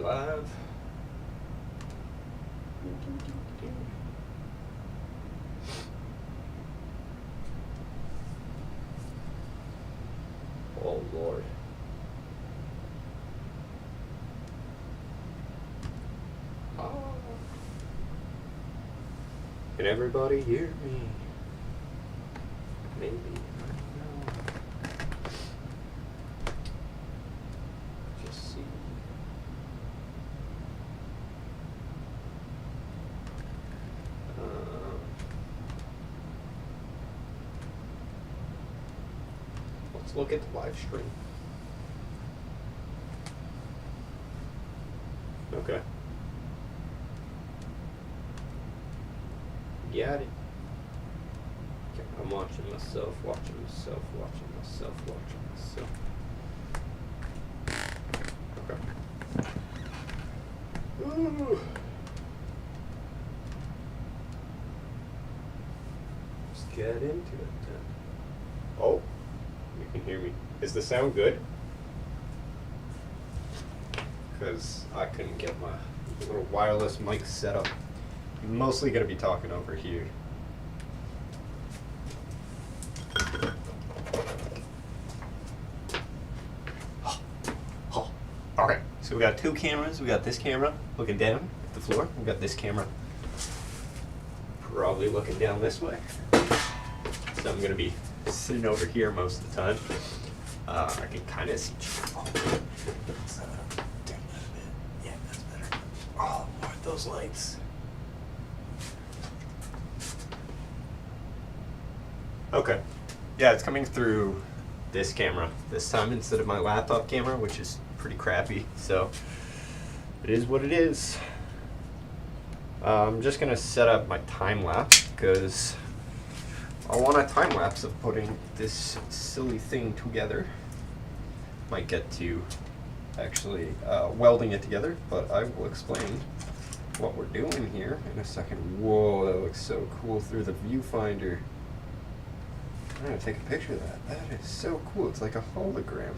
live. Oh Lord. Oh. Can everybody hear me? Maybe. I don't know. Just see. Let's look at the live stream. Okay. Got it. Okay, I'm watching myself, watching myself, watching myself, watching myself. Okay. Ooh. Let's get into it then. Oh, you can hear me. Is the sound good? Because I couldn't get my little wireless mic set up. I'm mostly going to be talking over here. Okay, so we got two cameras. We got this camera looking down at the floor. We got this camera probably looking down this way. So I'm going to be sitting over here most of the time. I can kind of see. Yeah, that's better. Oh, more of those lights. Okay. Yeah, it's coming through this camera this time instead of my laptop camera, which is pretty crappy. So it is what it is. I'm just going to set up my time lapse because I want a time lapse of putting this silly thing together. Might get to actually welding it together, but I will explain what we're doing here in a second. Whoa, that looks so cool through the viewfinder. I'm gonna take a picture of that. That is so cool. It's like a hologram.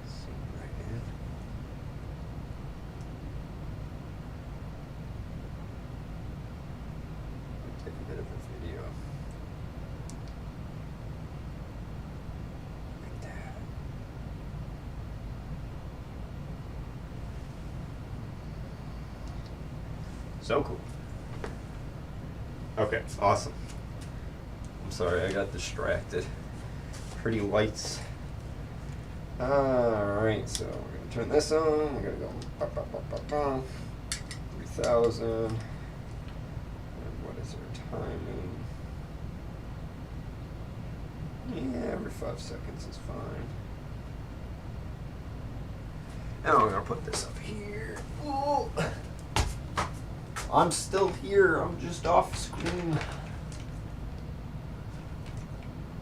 Zoom right in. Take a bit of a video. Look at that. So cool. Okay, awesome. I'm sorry, I got distracted. Pretty lights. Alright, so we're going to turn this on. We're going to go 3000. And what is our timing? Yeah, every 5 seconds is fine. Now I'm going to put this up here. Ooh. I'm still here, I'm just off screen.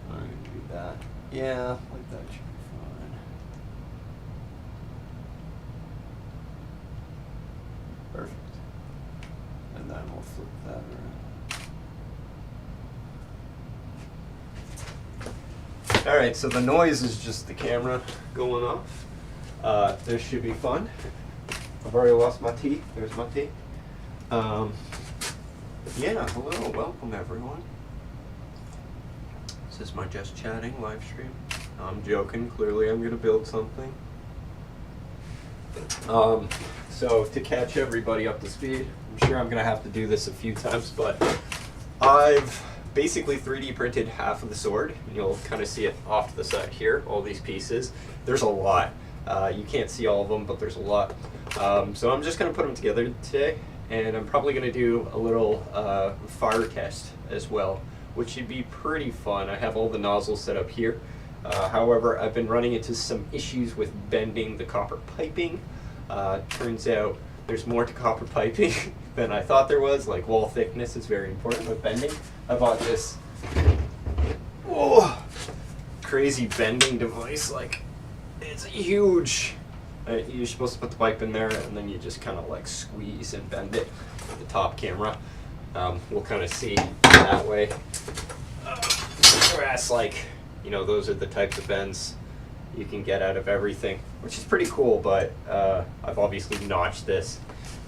I'm gonna do that. Yeah, like that should be fine. Perfect. And then we'll flip that around. Alright, so the noise is just the camera going off. This should be fun. I've already lost my tea. There's my tea. Yeah, hello, welcome everyone. This is my Just Chatting live stream. I'm joking, clearly I'm going to build something. So to catch everybody up to speed, I'm sure I'm going to have to do this a few times, but I've basically 3D printed half of the sword. You'll kind of see it off to the side here, all these pieces. There's a lot. You can't see all of them, but there's a lot. So I'm just going to put them together today. And I'm probably going to do a little fire test as well, which should be pretty fun. I have all the nozzles set up here. However, I've been running into some issues with bending the copper piping. Turns out there's more to copper piping than I thought there was. Like wall thickness is very important with bending. I bought this crazy bending device. Like, it's huge. You're supposed to put the pipe in there and then you just kind of like squeeze and bend it with the top camera. We'll kind of see that way. Whereas like you know, those are the types of bends you can get out of everything, which is pretty cool. But I've obviously notched this.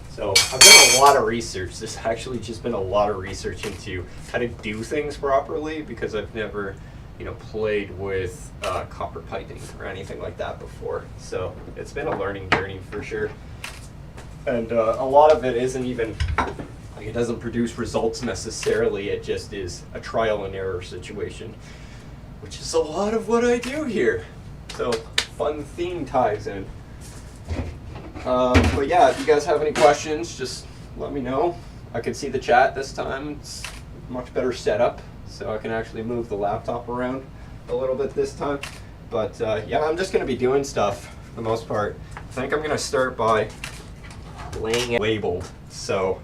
So I've done a lot of research. There's actually just been a lot of research into how to do things properly, because I've never, you know, played with copper piping or anything like that before. So it's been a learning journey for sure. And a lot of it isn't even, like, it doesn't produce results necessarily. It just is a trial and error situation, which is a lot of what I do here. So fun theme ties in. But yeah, if you guys have any questions, just let me know. I can see the chat this time. It's much better setup, so I can actually move the laptop around a little bit this time. But yeah, I'm just going to be doing stuff for the most part. I think I'm going to start by laying it labeled. So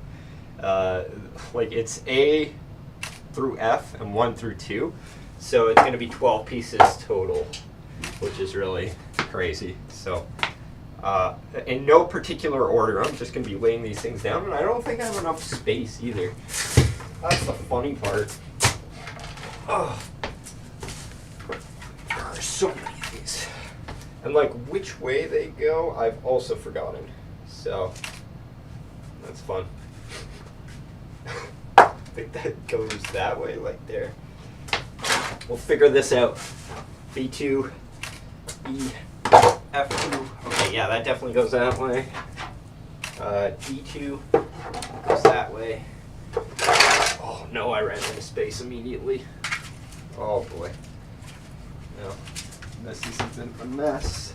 like it's A through F and 1 through 2. So it's going to be 12 pieces total, which is really crazy. So in no particular order, I'm just going to be laying these things down, and I don't think I have enough space either. That's the funny part. Oh, there are so many of these. And like which way they go, I've also forgotten. So that's fun. I think that goes that way, like there. We'll figure this out. B2, E, F2. Okay, yeah, that definitely goes that way. D2 goes that way. Oh no, I ran out of space immediately. Oh boy. No, this isn't a mess.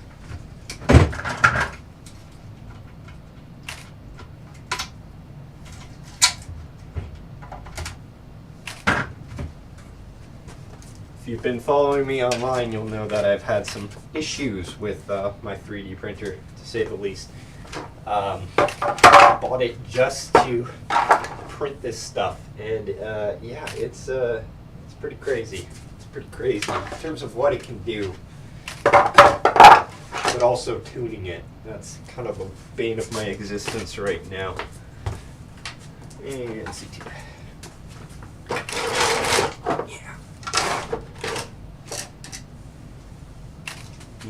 If you've been following me online, you'll know that I've had some issues with my 3D printer, to say the least. I bought it just to print this stuff, and yeah, it's pretty crazy. It's pretty crazy in terms of what it can do, but also tuning it. That's kind of a bane of my existence right now. And CT.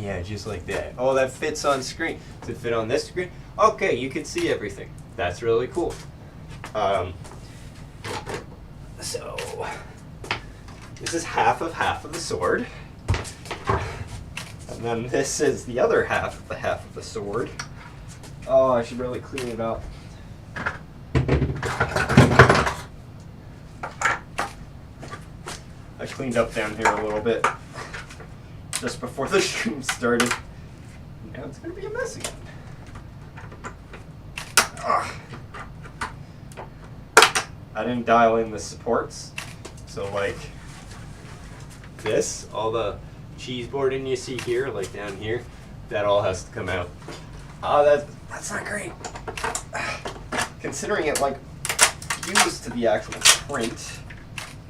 Yeah, just like that. Oh, that fits on screen. Does it fit on this screen? Okay, you can see everything. That's really cool. So, this is half of the sword. And then this is the other half of the sword. Oh, I should really clean it up. I cleaned up down here a little bit just before the stream started. Now it's going to be a mess again. Ugh. I didn't dial in the supports, so like this, all the cheese boarding you see here, like down here, that all has to come out. That's not great. Considering it like fused to the actual print,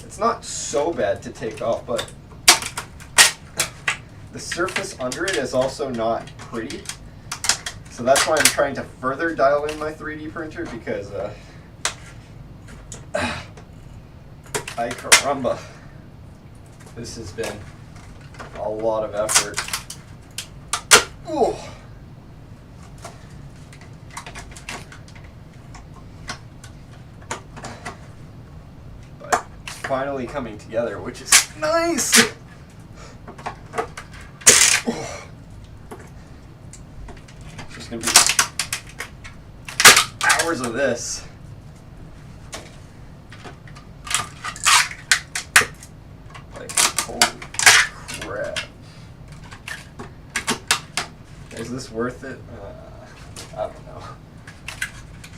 it's not so bad to take off, but the surface under it is also not pretty. So that's why I'm trying to further dial in my 3D printer, because ay caramba, this has been a lot of effort. Ooh. But it's finally coming together, which is nice. There's gonna be hours of this. Like, holy crap. Is this worth it? I don't know.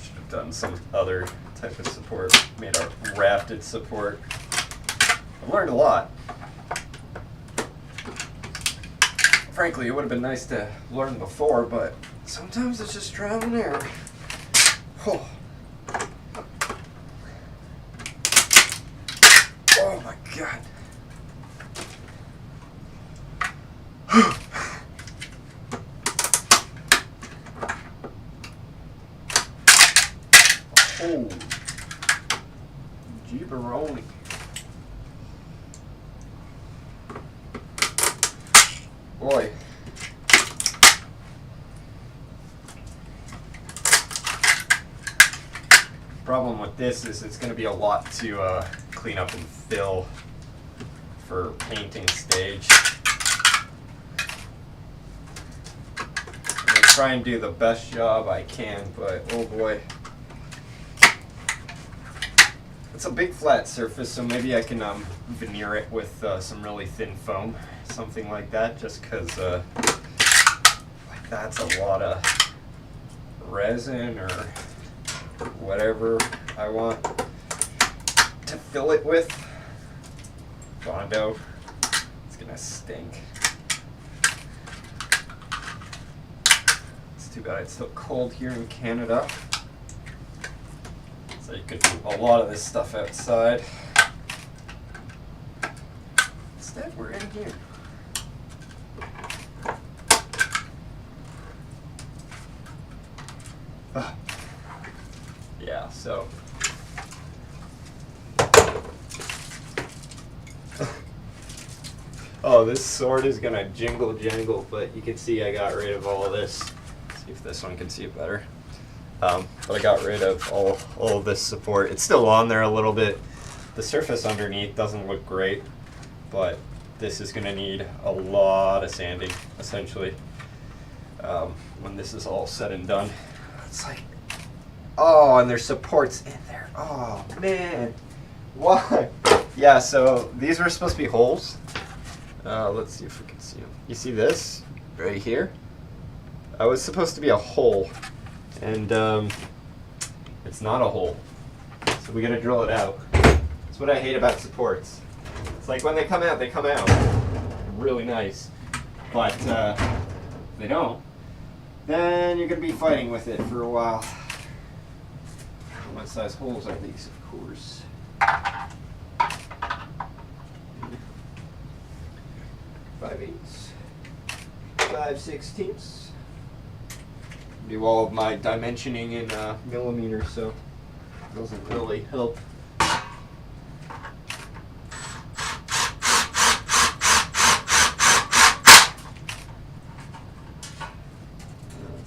Should have done some other type of support. Made a rafted support. I've learned a lot. Frankly, it would have been nice to learn before, but sometimes it's just trial and error. Oh, oh my god. Oh, jeebaroni. boy. Problem with this is it's going to be a lot to clean up and fill for painting stage. I'm going to try and do the best job I can, but oh boy. It's a big flat surface, so maybe I can veneer it with some really thin foam, something like that, just because like that's a lot of resin or whatever I want to fill it with. Bondo. It's gonna stink. It's too bad it's still cold here in Canada. So you could do a lot of this stuff outside. Instead, we're in here. Yeah, so. Oh, this sword is gonna jingle jangle, but you can see I got rid of all of this. See if this one can see it better. But I got rid of all of this support. It's still on there a little bit. The surface underneath doesn't look great, but this is gonna need a lot of sanding, essentially, when this is all said and done. It's like, oh, and there's supports in there. Oh, man. Why? Yeah, so these were supposed to be holes. Let's see if we can see them. You see this right here? It was supposed to be a hole, and it's not a hole. So we gotta drill it out. That's what I hate about supports. It's like when they come out really nice. But they don't. Then you're gonna be fighting with it for a while. What size holes are these, of course? 5/8, 5/16. Do all of my dimensioning in millimeters, so it doesn't really help. That's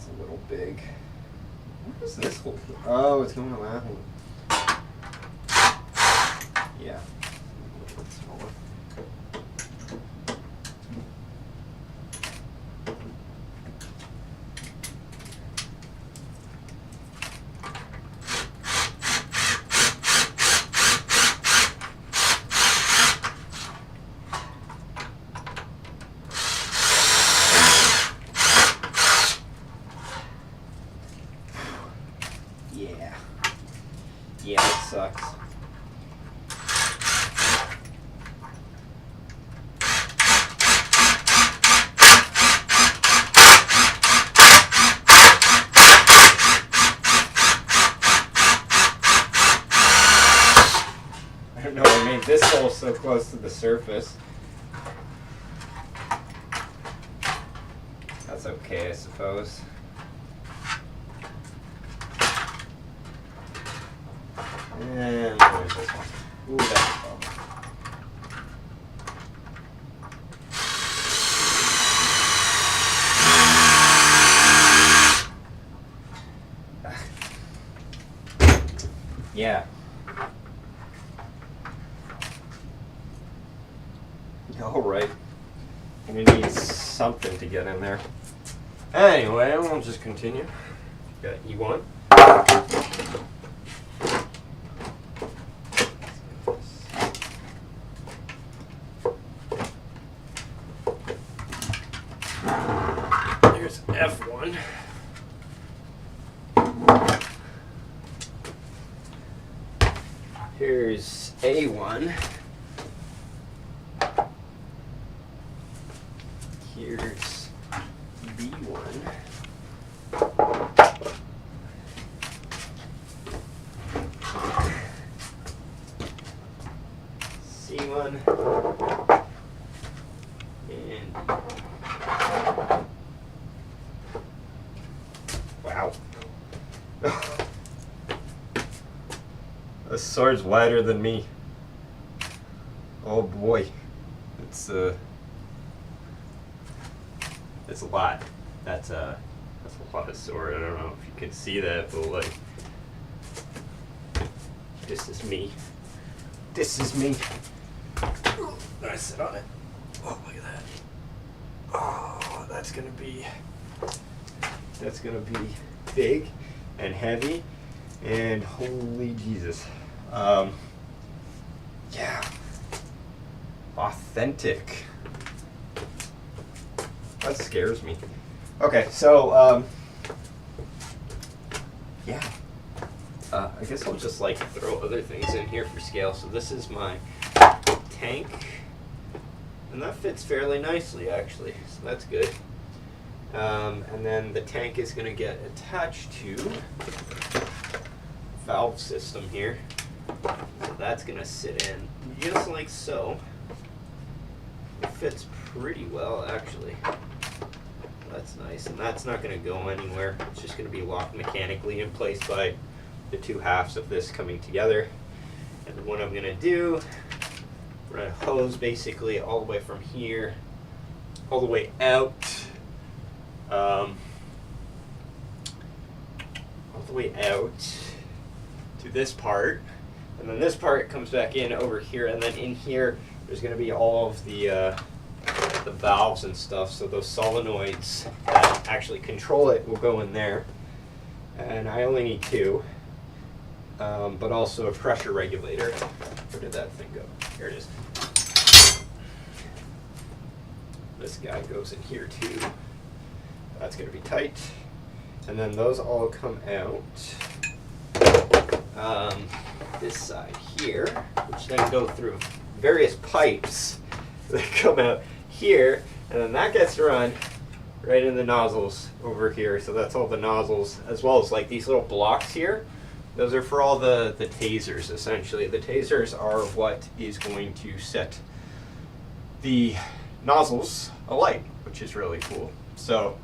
a little big. What is this hole? Oh, it's going on that one. Yeah. A little bit smaller. Yeah, it sucks. I don't know, I made this hole so close to the surface. That's okay, I suppose. And where's this one? Ooh, that's a problem. Yeah. Alright. I'm gonna need something to get in there. Anyway, we'll just continue. Got E1. Here's F1. Here's A1. Here's B1. C1. And wow. This sword's wider than me. Oh boy. It's That's a lot. That's a lot of sword. I don't know if you can see that, but like, this is me. This is me. I sit on it. Oh, look at that. Oh, that's gonna be big and heavy, and holy Jesus. Yeah. Authentic. That scares me. Okay, so yeah. I guess I'll just like throw other things in here for scale. So this is my tank, and that fits fairly nicely actually, so that's good. And then the tank is going to get attached to valve system here, so that's going to sit in just like so. It fits pretty well actually. That's nice, and that's not going to go anywhere. It's just going to be locked mechanically in place by the two halves of this coming together. And then what I'm going to do, we're going to hose basically all the way from here all the way out, all the way out to this part, and then this part comes back in over here, and then in here there's going to be all of the valves and stuff, so those solenoids that actually control it will go in there, and I only need two, but also a pressure regulator. Where did that thing go? Here it is. This guy goes in here too. That's going to be tight, and then those all come out this side here, which then go through various pipes that come out here, and then that gets run right in the nozzles over here. So that's all the nozzles, as well as like these little blocks here. Those are for all the tasers, essentially. The tasers are what is going to set the nozzles alight, which is really cool. So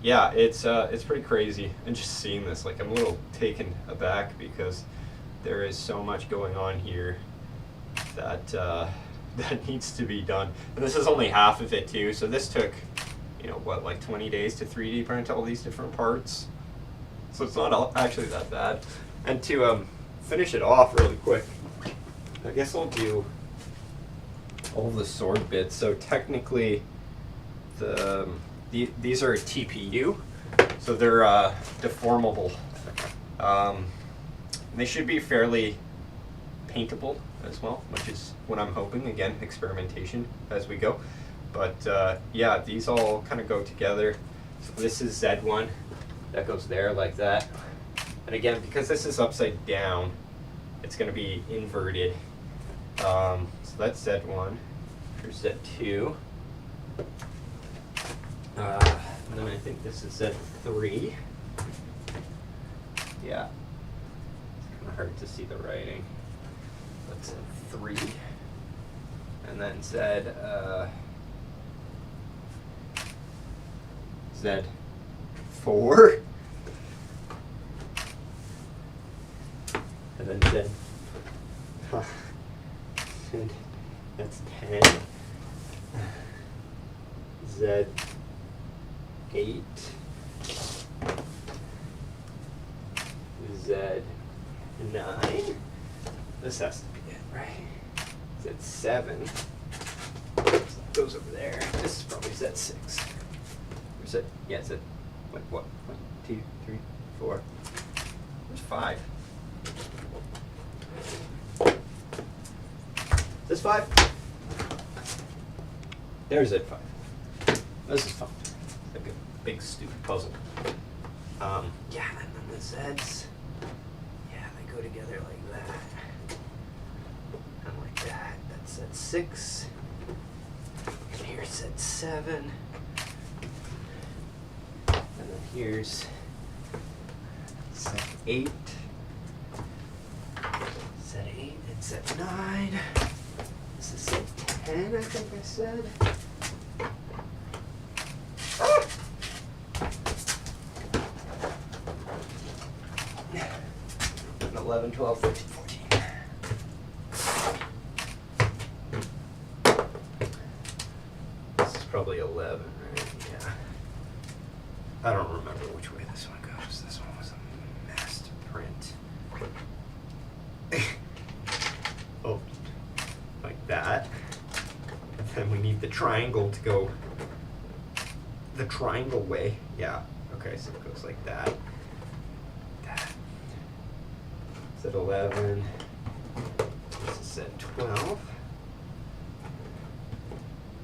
yeah, it's pretty crazy. And just seeing this, like, I'm a little taken aback because there is so much going on here that that needs to be done. And this is only half of it too. So this took, you know, what, like 20 days to 3D print all these different parts. So it's not actually that bad. And to finish it off really quick, I guess I'll do all the sword bits. So technically, these are TPU, so they're deformable. They should be fairly paintable as well, which is what I'm hoping. Again, experimentation as we go. But yeah, these all kind of go together. So this is Z1, that goes there like that. And again, because this is upside down, it's going to be inverted. So that's Z1. Here's Z2. And then I think this is Z3. Yeah. It's kind of hard to see the writing. That's Z3. And then Z4. And then that's 10. Z8. Z9. This has to be it, right? Z7. Goes over there. This is probably Z6. Or Z, yeah, Z, wait, what? 1, 2, 3, 4. There's 5. This 5? There's Z5. This is fun. Like a big stupid puzzle. Yeah, and then the Z's, yeah, they go together like that. And like that. That's Z6. And here's Z7. And then here's Z8. Z8 and Z9. This is Z10, I think I said. 11, 12, 13, 14. This is probably 11, right? Yeah. I don't remember which way this one goes. This one was a masked print. Oh, like that. And then we need the triangle to go the triangle way. Yeah, okay, so it goes like that. That. It's at 11. This is at 12.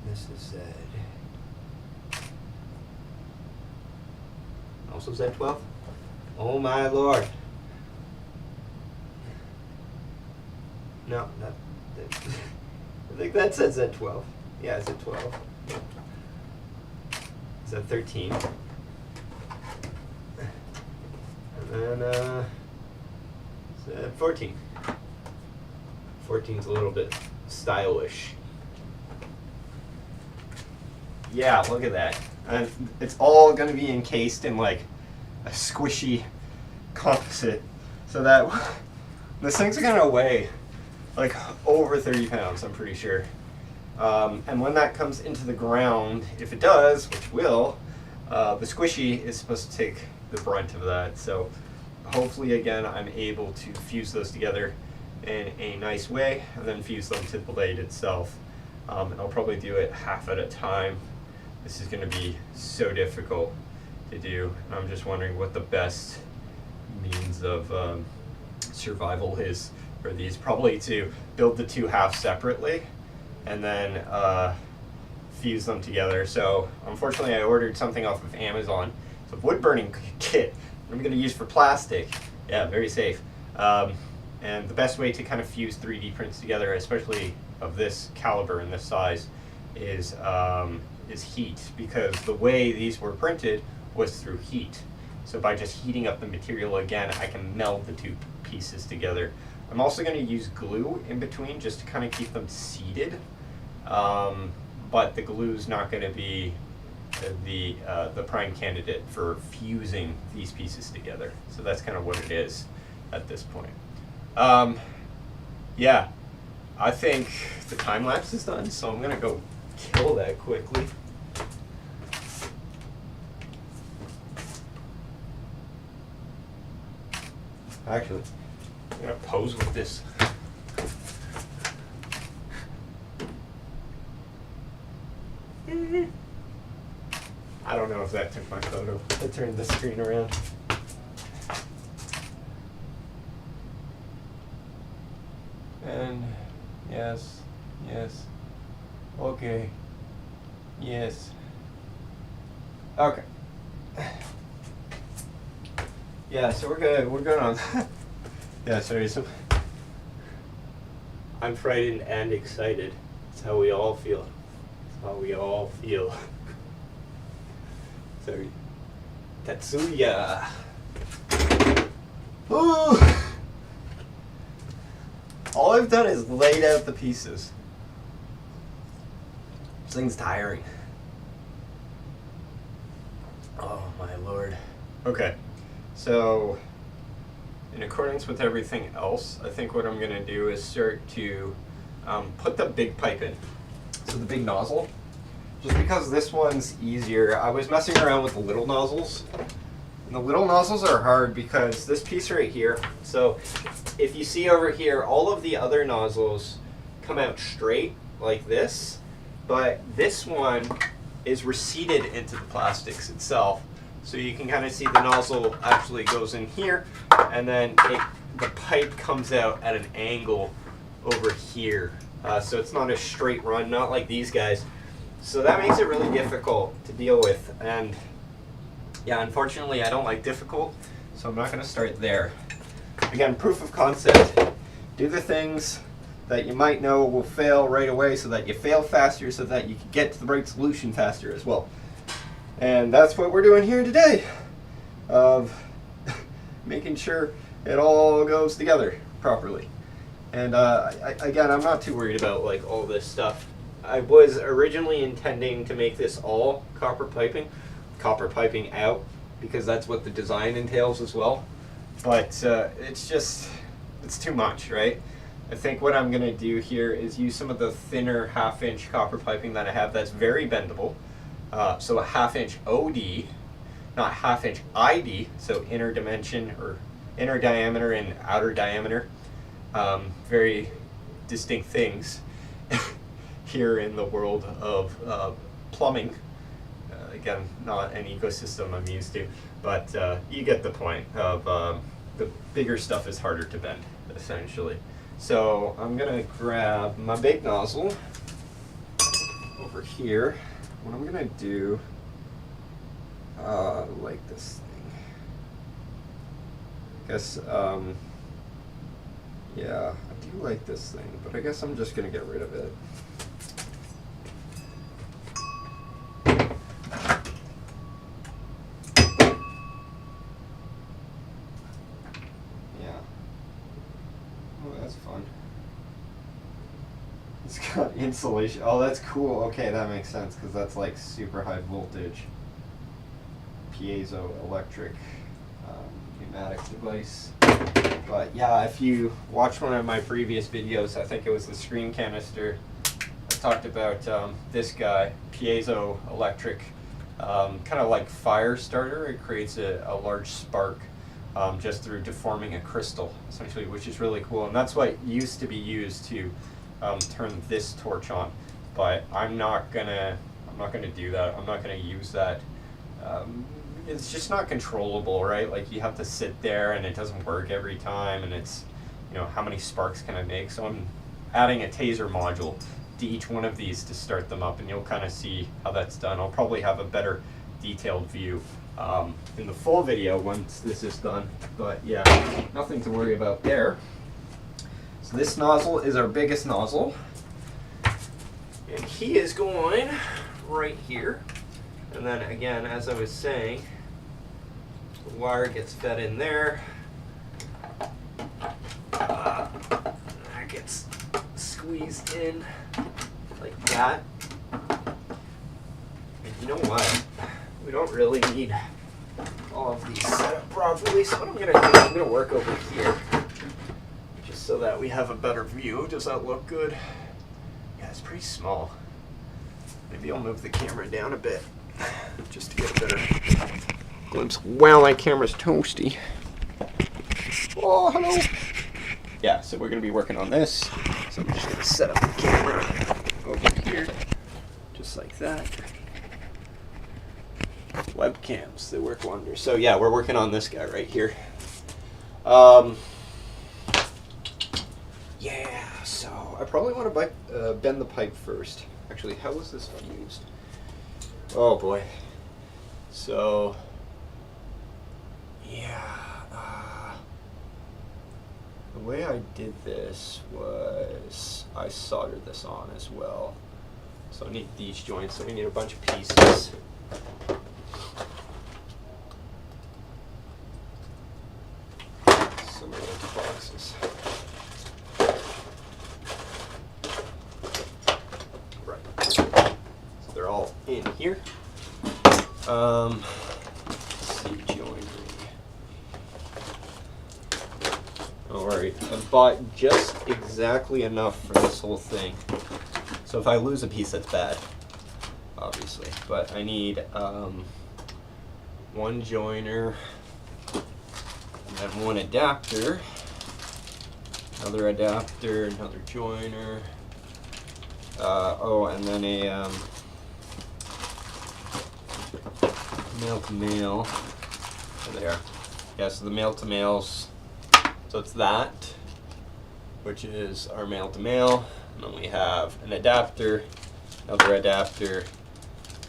This is at also Z12? Oh my lord. No, that I think that says Z12. Yeah, it's at 12. It's at 13. And then it's at 14. 14's a little bit stylish. Yeah, look at that. And it's all going to be encased in like a squishy composite, so that this thing's going to weigh like over 30 pounds, I'm pretty sure. And when that comes into the ground, if it does, which will, the squishy is supposed to take the brunt of that. So hopefully, again, I'm able to fuse those together in a nice way and then fuse them to the blade itself. And I'll probably do it half at a time. This is going to be so difficult to do. I'm just wondering what the best means of survival is for these. Probably to build the two halves separately and then fuse them together. So unfortunately I ordered something off of Amazon. It's a wood burning kit I'm going to use for plastic. Yeah, very safe. And the best way to kind of fuse 3D prints together, especially of this caliber and this size, is heat, because the way these were printed was through heat. So by just heating up the material again, I can meld the two pieces together. I'm also going to use glue in between just to kind of keep them seated, but the glue's not going to be the prime candidate for fusing these pieces together. So that's kind of what it is at this point. Yeah, I think the time lapse is done, so I'm going to go kill that quickly. Actually, I'm going to pose with this. I don't know if that took my photo. I turned the screen around. And yes, yes, okay, yes, okay. Yeah, so we're good on that. Yeah, sorry, so I'm frightened and excited. That's how we all feel. That's how we all feel. Sorry. Tatsuya. Ooh. All I've done is laid out the pieces. This thing's tiring. Oh my lord. Okay, so in accordance with everything else, I think what I'm going to do is start to put the big pipe in. So the big nozzle. Just because this one's easier, I was messing around with the little nozzles. And the little nozzles are hard because this piece right here, so if you see over here, all of the other nozzles come out straight like this, but this one is receded into the plastics itself. So you can kind of see the nozzle actually goes in here, and then the pipe comes out at an angle over here. So it's not a straight run, not like these guys. So that makes it really difficult to deal with. And yeah, unfortunately I don't like difficult, so I'm not going to start there. Again, proof of concept. Do the things that you might know will fail right away so that you fail faster, so that you can get to the right solution faster as well. And that's what we're doing here today, of making sure it all goes together properly. And again, I'm not too worried about like all this stuff. I was originally intending to make this all copper piping out, because that's what the design entails as well. But it's too much, right? I think what I'm going to do here is use some of the thinner 1/2-inch copper piping that I have that's very bendable. So a 1/2-inch OD. not half-inch ID, so inner dimension or inner diameter and outer diameter. Very distinct things here in the world of plumbing. Again, not an ecosystem I'm used to, but you get the point of the bigger stuff is harder to bend, essentially. So I'm gonna grab my big nozzle over here. What I'm gonna do, like this thing. I guess, yeah, I do like this thing, but I guess I'm just gonna get rid of it. It's got insulation. Oh, that's cool. Okay, that makes sense because that's like super high voltage piezo electric pneumatic device. But yeah, if you watch one of my previous videos, I think it was the screen canister, I talked about this guy, piezo electric, kind of like fire starter. It creates a large spark just through deforming a crystal, essentially, which is really cool. And that's what used to be used to turn this torch on, but I'm not gonna do that. I'm not gonna use that. It's just not controllable, right? Like you have to sit there and it doesn't work every time, and it's, you know, how many sparks can I make? So I'm adding a taser module to each one of these to start them up, and you'll kind of see how that's done. I'll probably have a better detailed view in the full video once this is done, but yeah, nothing to worry about there. So this nozzle is our biggest nozzle, and he is going right here. And then again, as I was saying, the wire gets fed in there. That gets squeezed in like that. And you know what? We don't really need all of these set up properly, so what I'm going to do, I'm going to work over here just so that we have a better view. Does that look good? Yeah, it's pretty small. Maybe I'll move the camera down a bit just to get a better glimpse. Wow, my camera's toasty. Oh, hello. Yeah, so we're going to be working on this. So I'm just going to set up the camera over here, just like that. Webcams, they work wonders. So yeah, we're working on this guy right here. Yeah, so I probably want to bend the pipe first. Actually, how was this fused? Oh boy. So, yeah. The way I did this was I soldered this on as well. So I need these joints, so we need a bunch of pieces. Some of those boxes. Right. So they're all in here. Let's see, joinery. Alright, I bought just exactly enough for this whole thing. So if I lose a piece, that's bad, obviously. But I need one joiner, and then one adapter, another joiner, oh, and then a male-to-male. Oh, there. Yeah, so the male-to-males, so it's that, which is our male-to-male, and then we have an adapter, another adapter,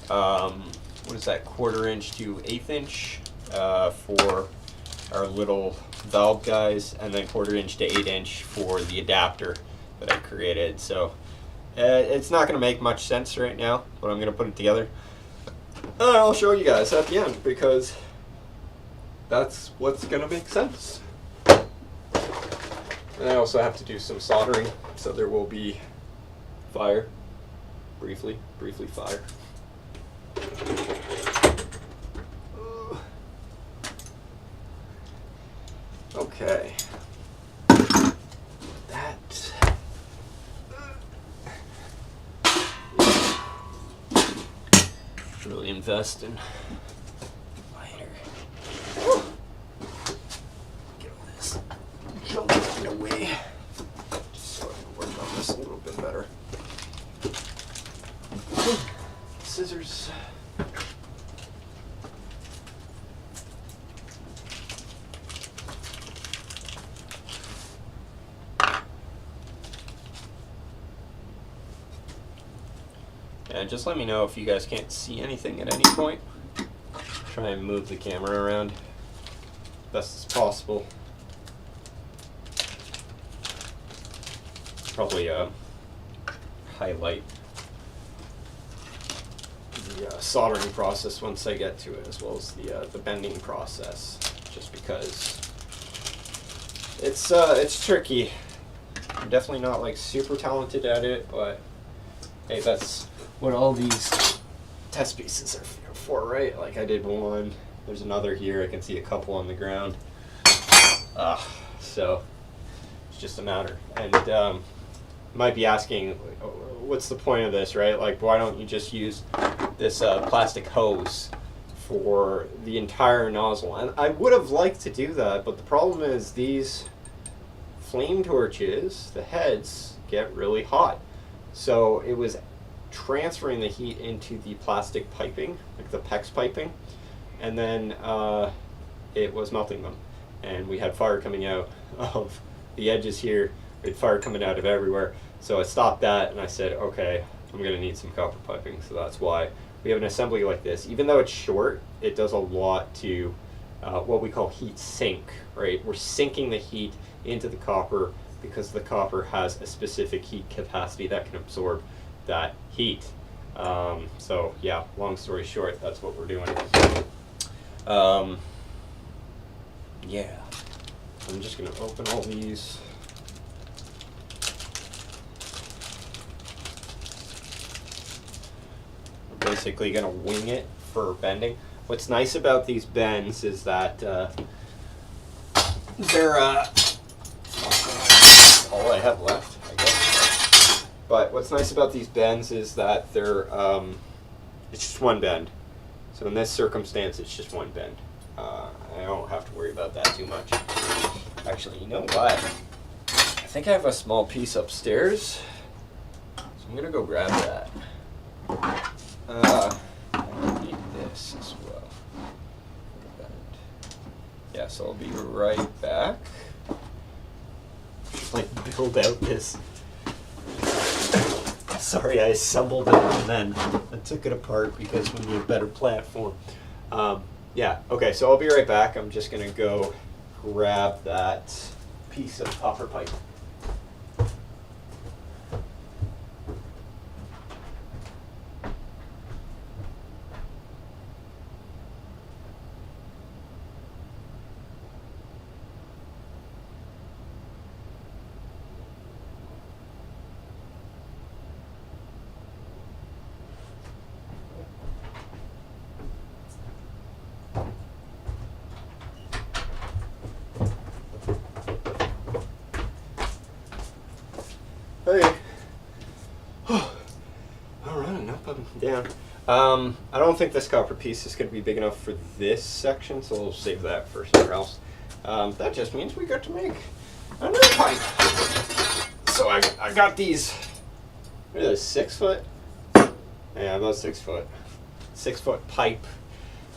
what is that, 1/4 inch to 1/8 inch for our little valve guys, and then 1/4 inch to 1/8 inch for the adapter that I created. So it's not going to make much sense right now, but I'm going to put it together. And I'll show you guys at the end, because that's what's going to make sense. And I also have to do some soldering, so there will be fire, briefly fire. Okay. That. Really invest in lighter. And just let me know if you guys can't see anything at any point. Try and move the camera around best as possible. Probably highlight the soldering process once I get to it, as well as the bending process, just because it's tricky. I'm definitely not like super talented at it, but hey, that's what all these test pieces are for, right? Like I did one, there's another here, I can see a couple on the ground. So it's just a matter. And you might be asking, what's the point of this, right? Like, why don't you just use this plastic hose for the entire nozzle? And I would have liked to do that, but the problem is these flame torches, the heads, get really hot. So it was transferring the heat into the plastic piping, like the PEX piping, and then it was melting them. And we had fire coming out of the edges here, we had fire coming out of everywhere. So I stopped that and I said, okay, I'm gonna need some copper piping. So that's why we have an assembly like this. Even though it's short, it does a lot to what we call heat sink, right? We're sinking the heat into the copper because the copper has a specific heat capacity that can absorb that heat. So yeah, long story short, that's what we're doing. Yeah, I'm just gonna open all these. We're basically gonna wing it for bending. What's nice about these bends is that they're all I have left, I guess. But what's nice about these bends is that they're it's just one bend. So in this circumstance, it's just one bend. I don't have to worry about that too much. Actually, you know what? I think I have a small piece upstairs, so I'm gonna go grab that. I need this as well. Yeah, so I'll be right back. Just like build out this. Sorry, I assembled it and then I took it apart because we need a better platform. Yeah, okay, so I'll be right back. I'm just gonna go grab that piece of copper pipe. Hey. Alright, nope, I'm down. I don't think this copper piece is going to be big enough for this section, so we'll save that for somewhere else. That just means we got to make another pipe. So I got these, what are those, 6 foot? Yeah, about 6 foot. 6 foot pipe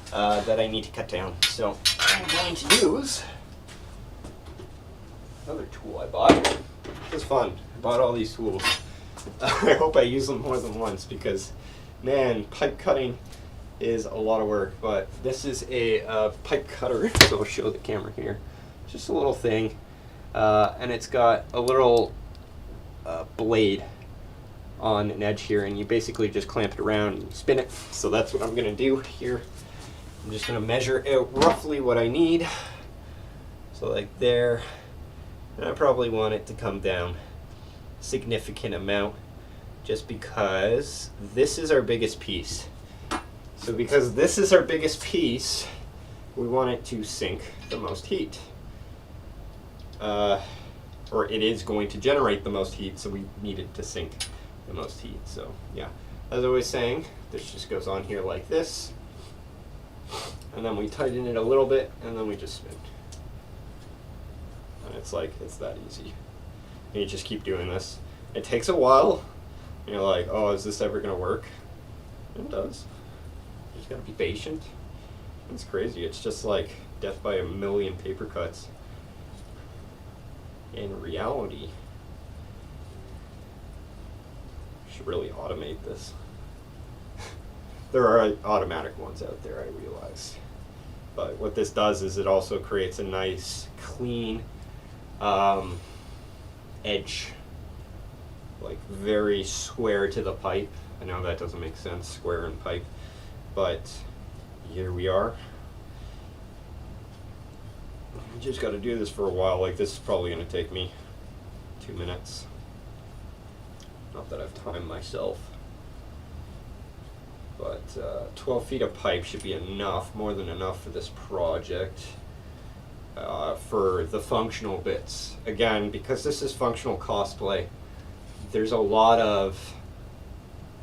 that I need to cut down. So I'm going to use another tool I bought. It was fun. I bought all these tools. I hope I use them more than once because, man, pipe cutting is a lot of work. But this is a pipe cutter, so I'll show the camera here. Just a little thing, and it's got a little blade on an edge here, and you basically just clamp it around and spin it. So that's what I'm going to do here. I'm just going to measure out roughly what I need. So like there. And I probably want it to come down a significant amount just because this is our biggest piece. So because this is our biggest piece, we want it to sink the most heat. Or it is going to generate the most heat, so we need it to sink the most heat. So yeah, as I was saying, this just goes on here like this. And then we tighten it a little bit, and then we just spin. And it's like, it's that easy. And you just keep doing this. It takes a while. And you're like, oh, is this ever going to work? And it does. You just got to be patient. It's crazy. It's just like death by a million paper cuts. In reality, I should really automate this. There are automatic ones out there, I realize. But what this does is it also creates a nice, clean edge, like very square to the pipe. I know that doesn't make sense, square and pipe, but here we are. I just got to do this for a while. Like, this is probably going to take me 2 minutes. Not that I've timed myself. But 12 feet of pipe should be enough, more than enough for this project. For the functional bits. Again, because this is functional cosplay, there's a lot of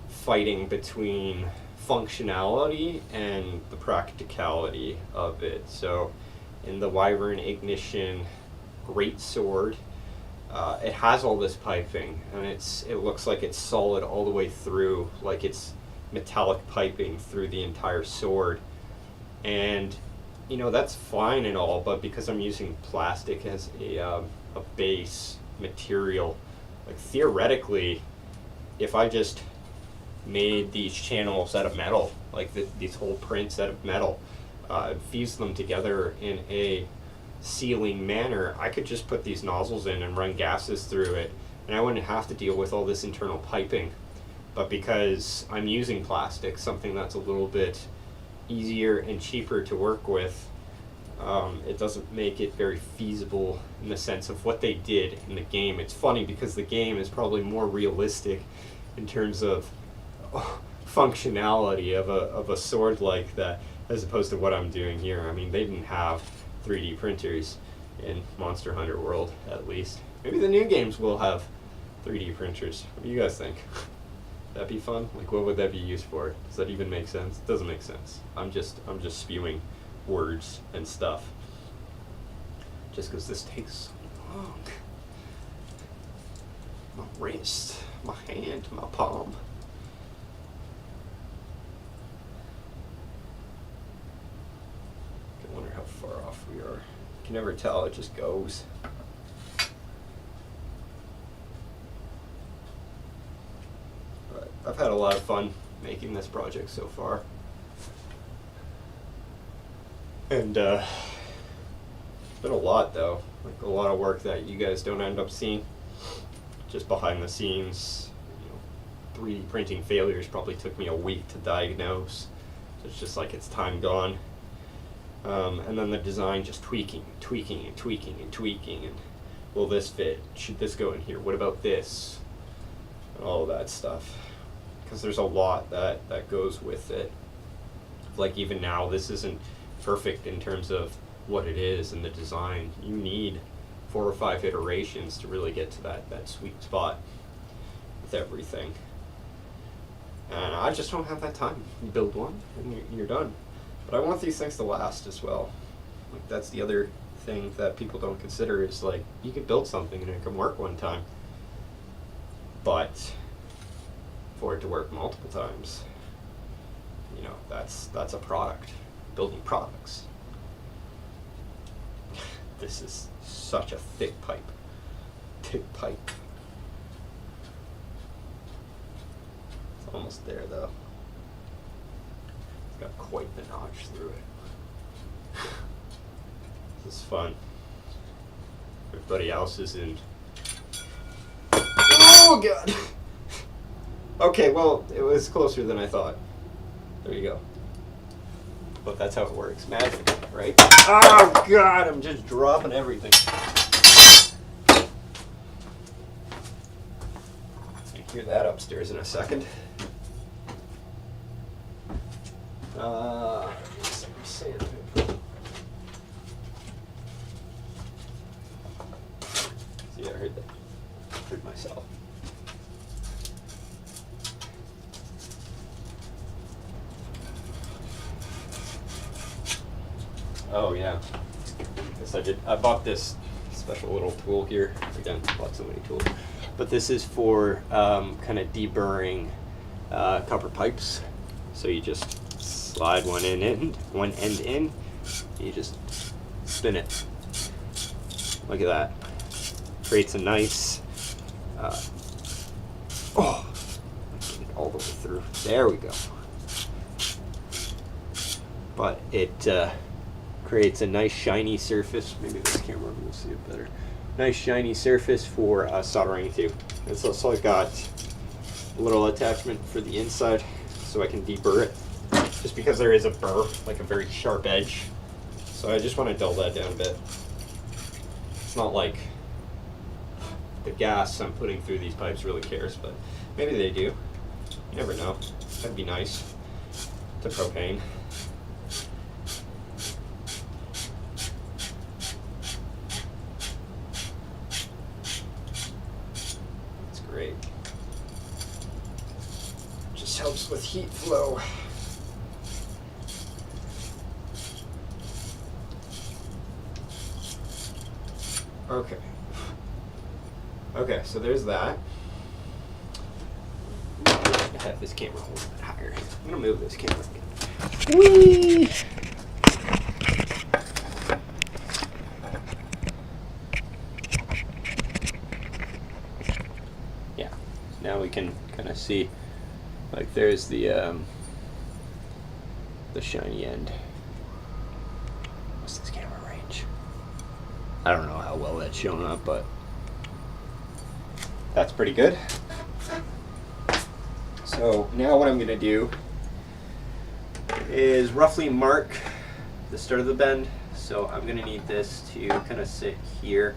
fighting between functionality and the practicality of it. So in the Wyvern Ignition Great Sword, it has all this piping, and it looks like it's solid all the way through, like it's metallic piping through the entire sword. And you know, that's fine and all, but because I'm using plastic as a base material, like theoretically, if I just made these channels out of metal, like these whole prints out of metal, fuse them together in a sealing manner, I could just put these nozzles in and run gases through it, and I wouldn't have to deal with all this internal piping. But because I'm using plastic, something that's a little bit easier and cheaper to work with, it doesn't make it very feasible in the sense of what they did in the game. It's funny because the game is probably more realistic in terms of functionality of a sword like that, as opposed to what I'm doing here. I mean, they didn't have 3D printers in Monster Hunter World, at least. Maybe the new games will have 3D printers. What do you guys think? That'd be fun? Like, what would that be used for? Does that even make sense? It doesn't make sense. I'm just spewing words and stuff. Just because this takes so long. My wrist, my hand, my palm. I wonder how far off we are. You can never tell, it just goes. I've had a lot of fun making this project so far. And it's been a lot though, like a lot of work that you guys don't end up seeing. Just behind the scenes, you know, 3D printing failures probably took me a week to diagnose. So it's just like it's time gone. And then the design just tweaking, and will this fit? Should this go in here? What about this? And all of that stuff. Because there's a lot that goes with it. Like even now, this isn't perfect in terms of what it is and the design. You need 4 or 5 iterations to really get to that sweet spot with everything. And I just don't have that time. You build one and you're done. But I want these things to last as well. Like, that's the other thing that people don't consider is, like, you can build something and it can work one time. But for it to work multiple times, you know, that's a product. Building products. This is such a thick pipe. Thick pipe. It's almost there though. It's got quite the notch through it. This is fun. Everybody else is in. Oh god! Okay, well, it was closer than I thought. There you go. But that's how it works. Magic, right? Oh god, I'm just dropping everything. You'll hear that upstairs in a second. Sandpaper. See, I heard that. Heard myself. Oh yeah, yes I did. I bought this special little tool here. Again, bought so many tools. But this is for kind of deburring copper pipes. So you just slide one end in, you just spin it. Look at that. Creates a nice, get it all the way through. There we go. but it creates a nice shiny surface. Maybe this camera will see it better. Nice shiny surface for soldering to. It's also got a little attachment for the inside so I can deburr it, just because there is a burr, like a very sharp edge. So I just want to dull that down a bit. It's not like the gas I'm putting through these pipes really cares, but maybe they do. You never know. That'd be nice. To propane. That's great. Just helps with heat flow. Okay. Okay, so there's that. I have this camera a little bit higher. I'm gonna move this camera again. Whee! Yeah. Now we can kind of see, like, there's the shiny end. What's this camera range? I don't know how well that's showing up, but that's pretty good. So now what I'm going to do is roughly mark the start of the bend. So I'm going to need this to kind of sit here.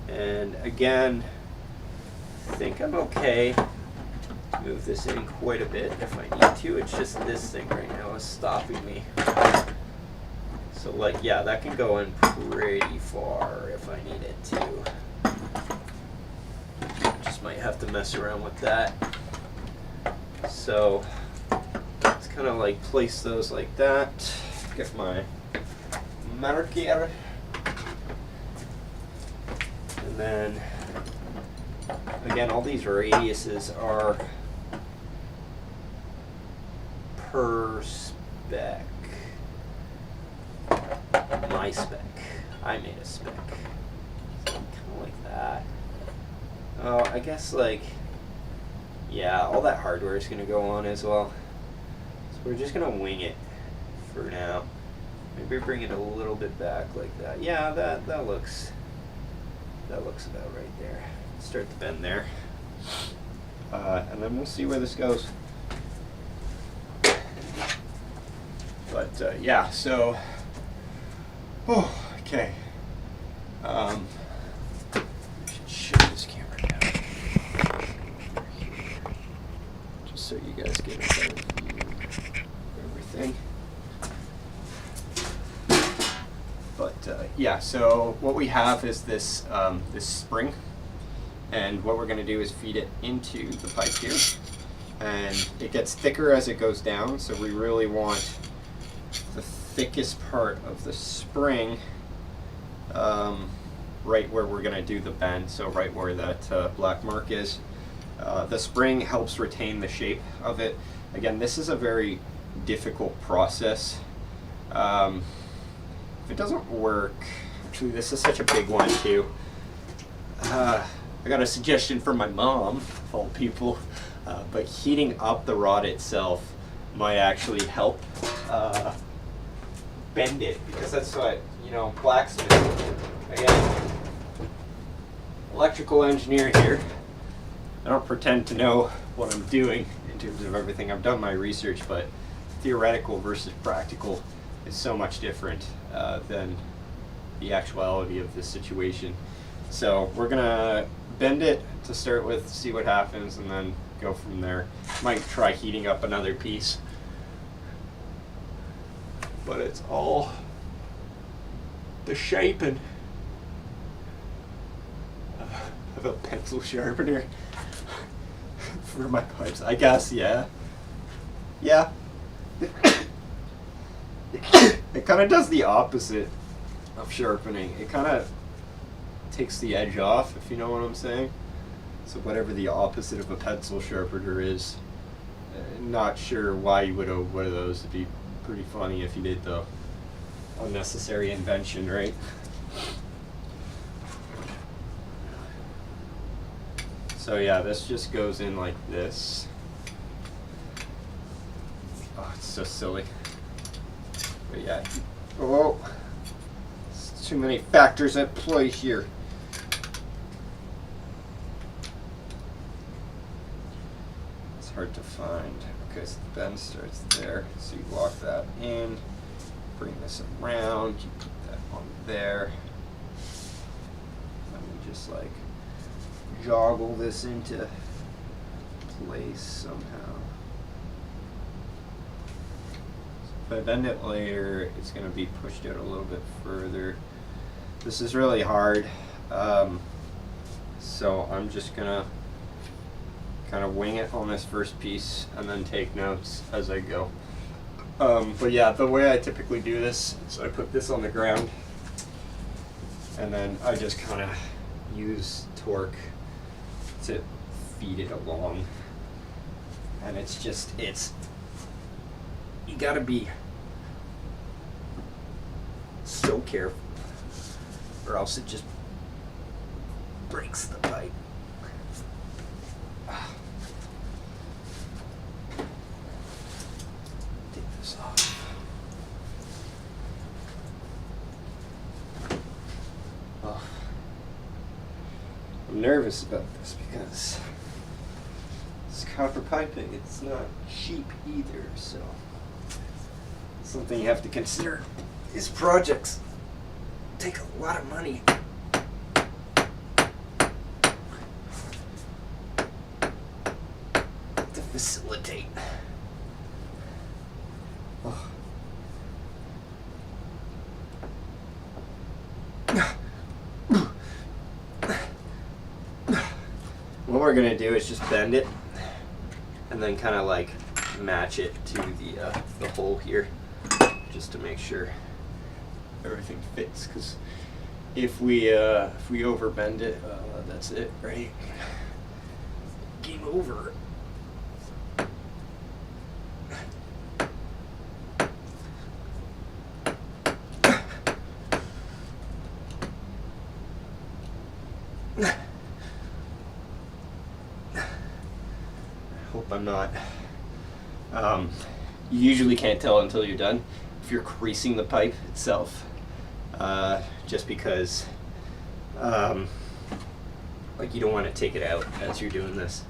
And again, I think I'm okay to move this in quite a bit if I need to. It's just this thing right now is stopping me. So like, yeah, that can go in pretty far if I need it to. Just might have to mess around with that. So let's kind of like place those like that. Get my marker. And then again, all these radiuses are per spec. My spec. I made a spec. So kind of like that. Oh, I guess like, yeah, all that hardware is going to go on as well. So we're just going to wing it for now. Maybe bring it a little bit back like that. Yeah, that looks about right there. Start the bend there. And then we'll see where this goes. But yeah, so, oh, okay. I should show this camera down. Just so you guys get a better view of everything. But yeah, so what we have is this this spring, and what we're going to do is feed it into the pipe here, and it gets thicker as it goes down. So we really want the thickest part of the spring right where we're going to do the bend. So right where that black mark is. The spring helps retain the shape of it. Again, this is a very difficult process. If it doesn't work, actually this is such a big one too. I got a suggestion from my mom, of all people, but heating up the rod itself might actually help bend it, because that's what, you know, blacksmith, again, electrical engineer here. I don't pretend to know what I'm doing in terms of everything. I've done my research, but theoretical versus practical is so much different than the actuality of this situation. So we're gonna bend it to start with, see what happens, and then go from there. Might try heating up another piece, but it's all the shaping of a pencil sharpener for my pipes, I guess. Yeah. It kind of does the opposite of sharpening. It kind of takes the edge off, if you know what I'm saying. So whatever the opposite of a pencil sharpener is, not sure why you would have one of those. It'd be pretty funny if you did, though. Unnecessary invention, right? So yeah, this just goes in like this. Oh, it's so silly. But yeah, oh, it's too many factors at play here. It's hard to find. Okay, so the bend starts there, so you lock that in, bring this around, you put that on there, and we just like joggle this into place somehow. So if I bend it later, it's going to be pushed out a little bit further. This is really hard, so I'm just going to kind of wing it on this first piece and then take notes as I go. But yeah, the way I typically do this is I put this on the ground and then I just kind of use torque to feed it along. And it's just, you gotta be so careful or else it just breaks the pipe. I'm nervous about this because it's copper piping. It's not cheap either, so something you have to consider. These projects take a lot of money. To facilitate. Oh. What we're gonna do is just bend it and then kind of like match it to the hole here, just to make sure everything fits. Because if we overbend it, that's it, right? Game over. Hope I'm not. You usually can't tell until you're done if you're creasing the pipe itself, just because like you don't want to take it out as you're doing this.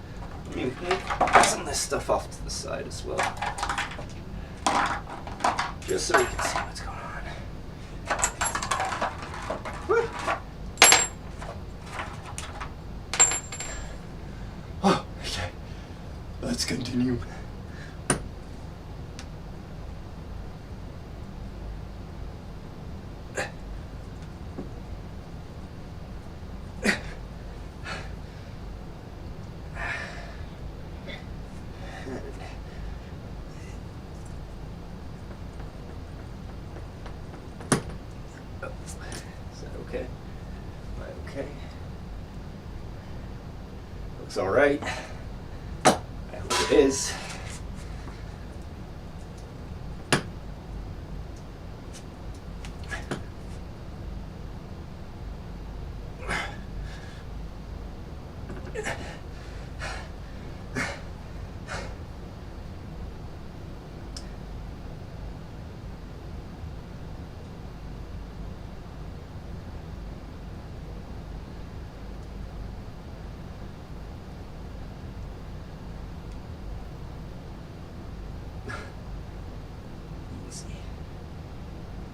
I mean, put some of this stuff off to the side as well, just so we can see what's going on. Woo. Oh, okay. Let's continue. Is that okay? Am I okay? Looks all right. I hope it is.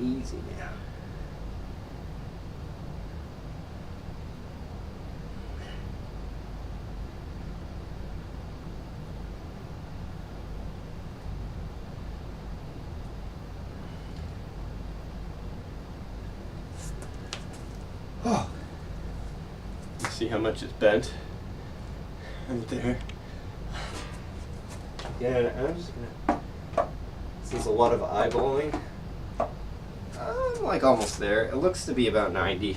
Easy now. Oh, you see how much it's bent right there. Yeah, I'm just gonna. This is a lot of eyeballing. I'm like almost there. It looks to be about 90,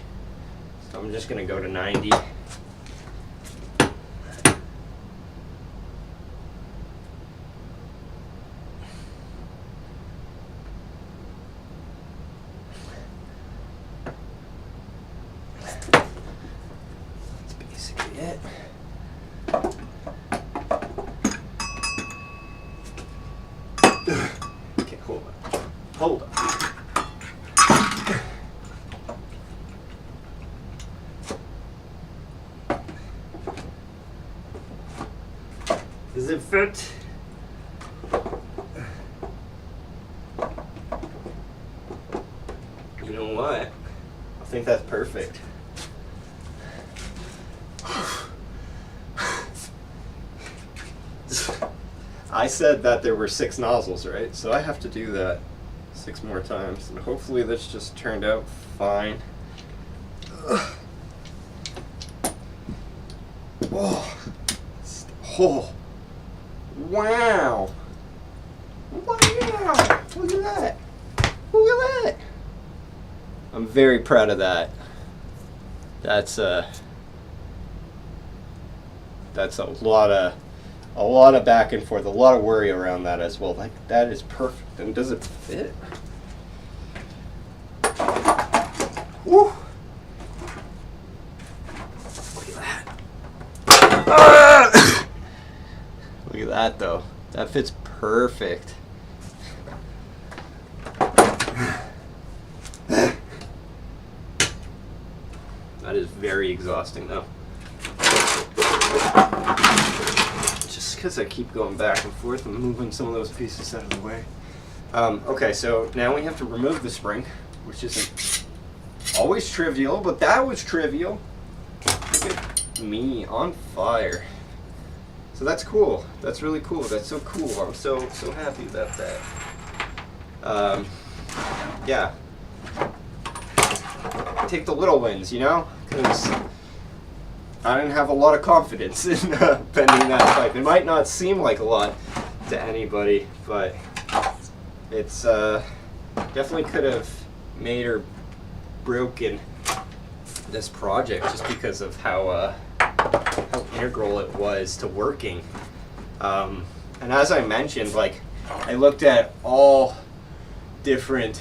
so I'm just gonna go to 90. That's basically it. Okay, hold on. Hold on. Does it fit? You know what? I think that's perfect. I said that there were 6 nozzles, right? So I have to do that 6 more times, and hopefully this just turned out fine. Oh, wow! Wow! Look at that! Look at that! I'm very proud of that. That's a lot of back and forth, a lot of worry around that as well. Like, that is perfect. And does it fit? Woo! Look at that. Ah! Look at that though. That fits perfect. That is very exhausting though. Just because I keep going back and forth and moving some of those pieces out of the way. Okay, so now we have to remove the spring, which isn't always trivial, but that was trivial. Look at me on fire. So that's cool. That's really cool. That's so cool. I'm so happy about that. Yeah. Take the little wins, you know? Because I didn't have a lot of confidence in bending that pipe. It might not seem like a lot to anybody, but it's definitely could have made or broken this project just because of how integral it was to working. And as I mentioned, like, I looked at all different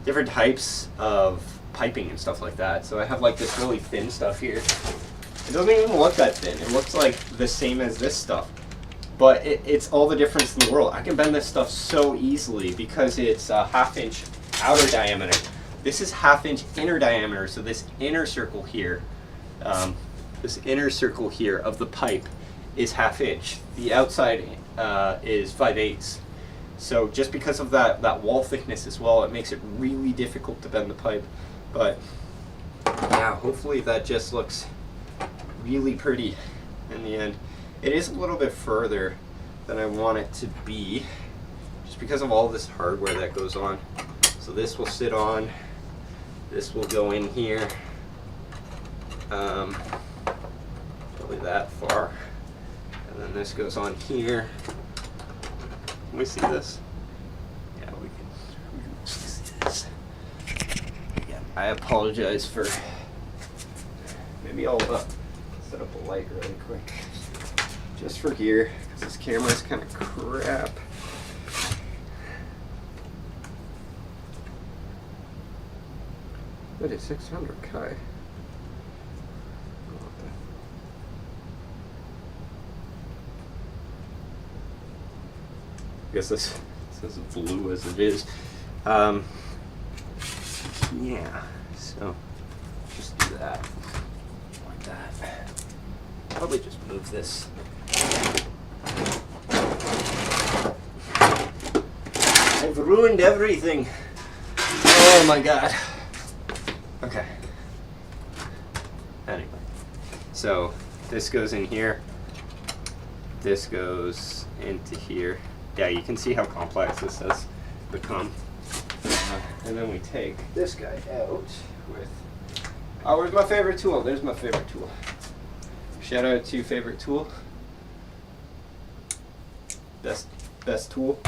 different types of piping and stuff like that. So I have like this really thin stuff here. It doesn't even look that thin. It looks like the same as this stuff. But it's all the difference in the world. I can bend this stuff so easily because it's a 1/2 inch outer diameter. This is 1/2 inch inner diameter. So this inner circle here, of the pipe is 1/2 inch. The outside is 5/8. So just because of that wall thickness as well, it makes it really difficult to bend the pipe. But yeah, hopefully that just looks really pretty in the end. It is a little bit further than I want it to be, just because of all this hardware that goes on. So this will sit on, this will go in here, probably that far, and then this goes on here. Can we see this? Yeah, we can see this. Yeah, I apologize for, maybe I'll set up a light really quick. Just for here, because this camera's kind of crap. That is 600 Kai. I guess this is as blue as it is. Yeah, so just do that like that. Probably just move this. I've ruined everything. Oh my god. Okay. Anyway, so this goes in here. This goes into here. Yeah, you can see how complex this has become. And then we take this guy out with, oh, where's my favorite tool? There's my favorite tool. Shout out to favorite tool. Best tool.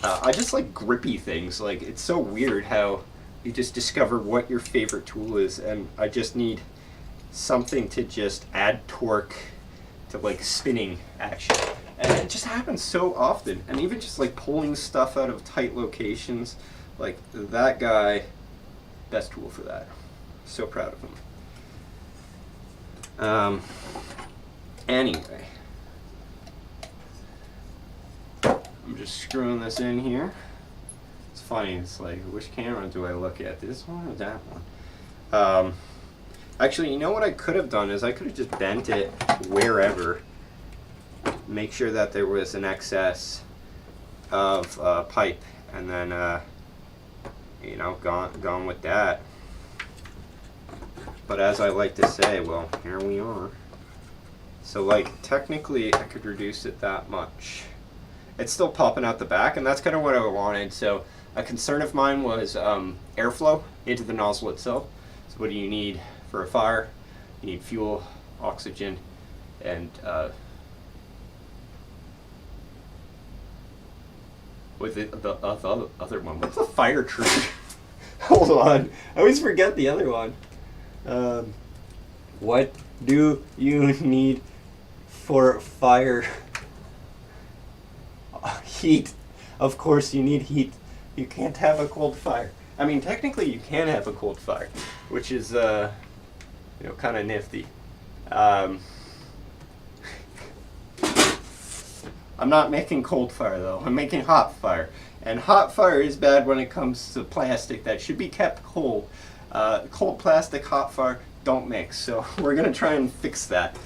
I just like grippy things. Like, it's so weird how you just discover what your favorite tool is, and I just need something to just add torque to like spinning action. And it just happens so often. And even just like pulling stuff out of tight locations, like that guy, best tool for that. So proud of him. Anyway, I'm just screwing this in here. It's funny, it's like, which camera do I look at? This one or that one? Actually, you know what I could have done is I could have just bent it wherever. Make sure that there was an excess of pipe, and then you know, gone with that. But as I like to say, well, here we are. So like technically I could reduce it that much. It's still popping out the back, and that's kind of what I wanted. So a concern of mine was airflow into the nozzle itself. So what do you need for a fire? You need fuel, oxygen, and with the other one. What's the fire tree? Hold on, I always forget the other one. What do you need for fire? Heat. Of course you need heat. You can't have a cold fire. I mean, technically you can have a cold fire, which is, you know, kind of nifty. I'm not making cold fire though. I'm making hot fire. And hot fire is bad when it comes to plastic that should be kept cold. Cold plastic, hot fire, don't mix. So we're going to try and fix that.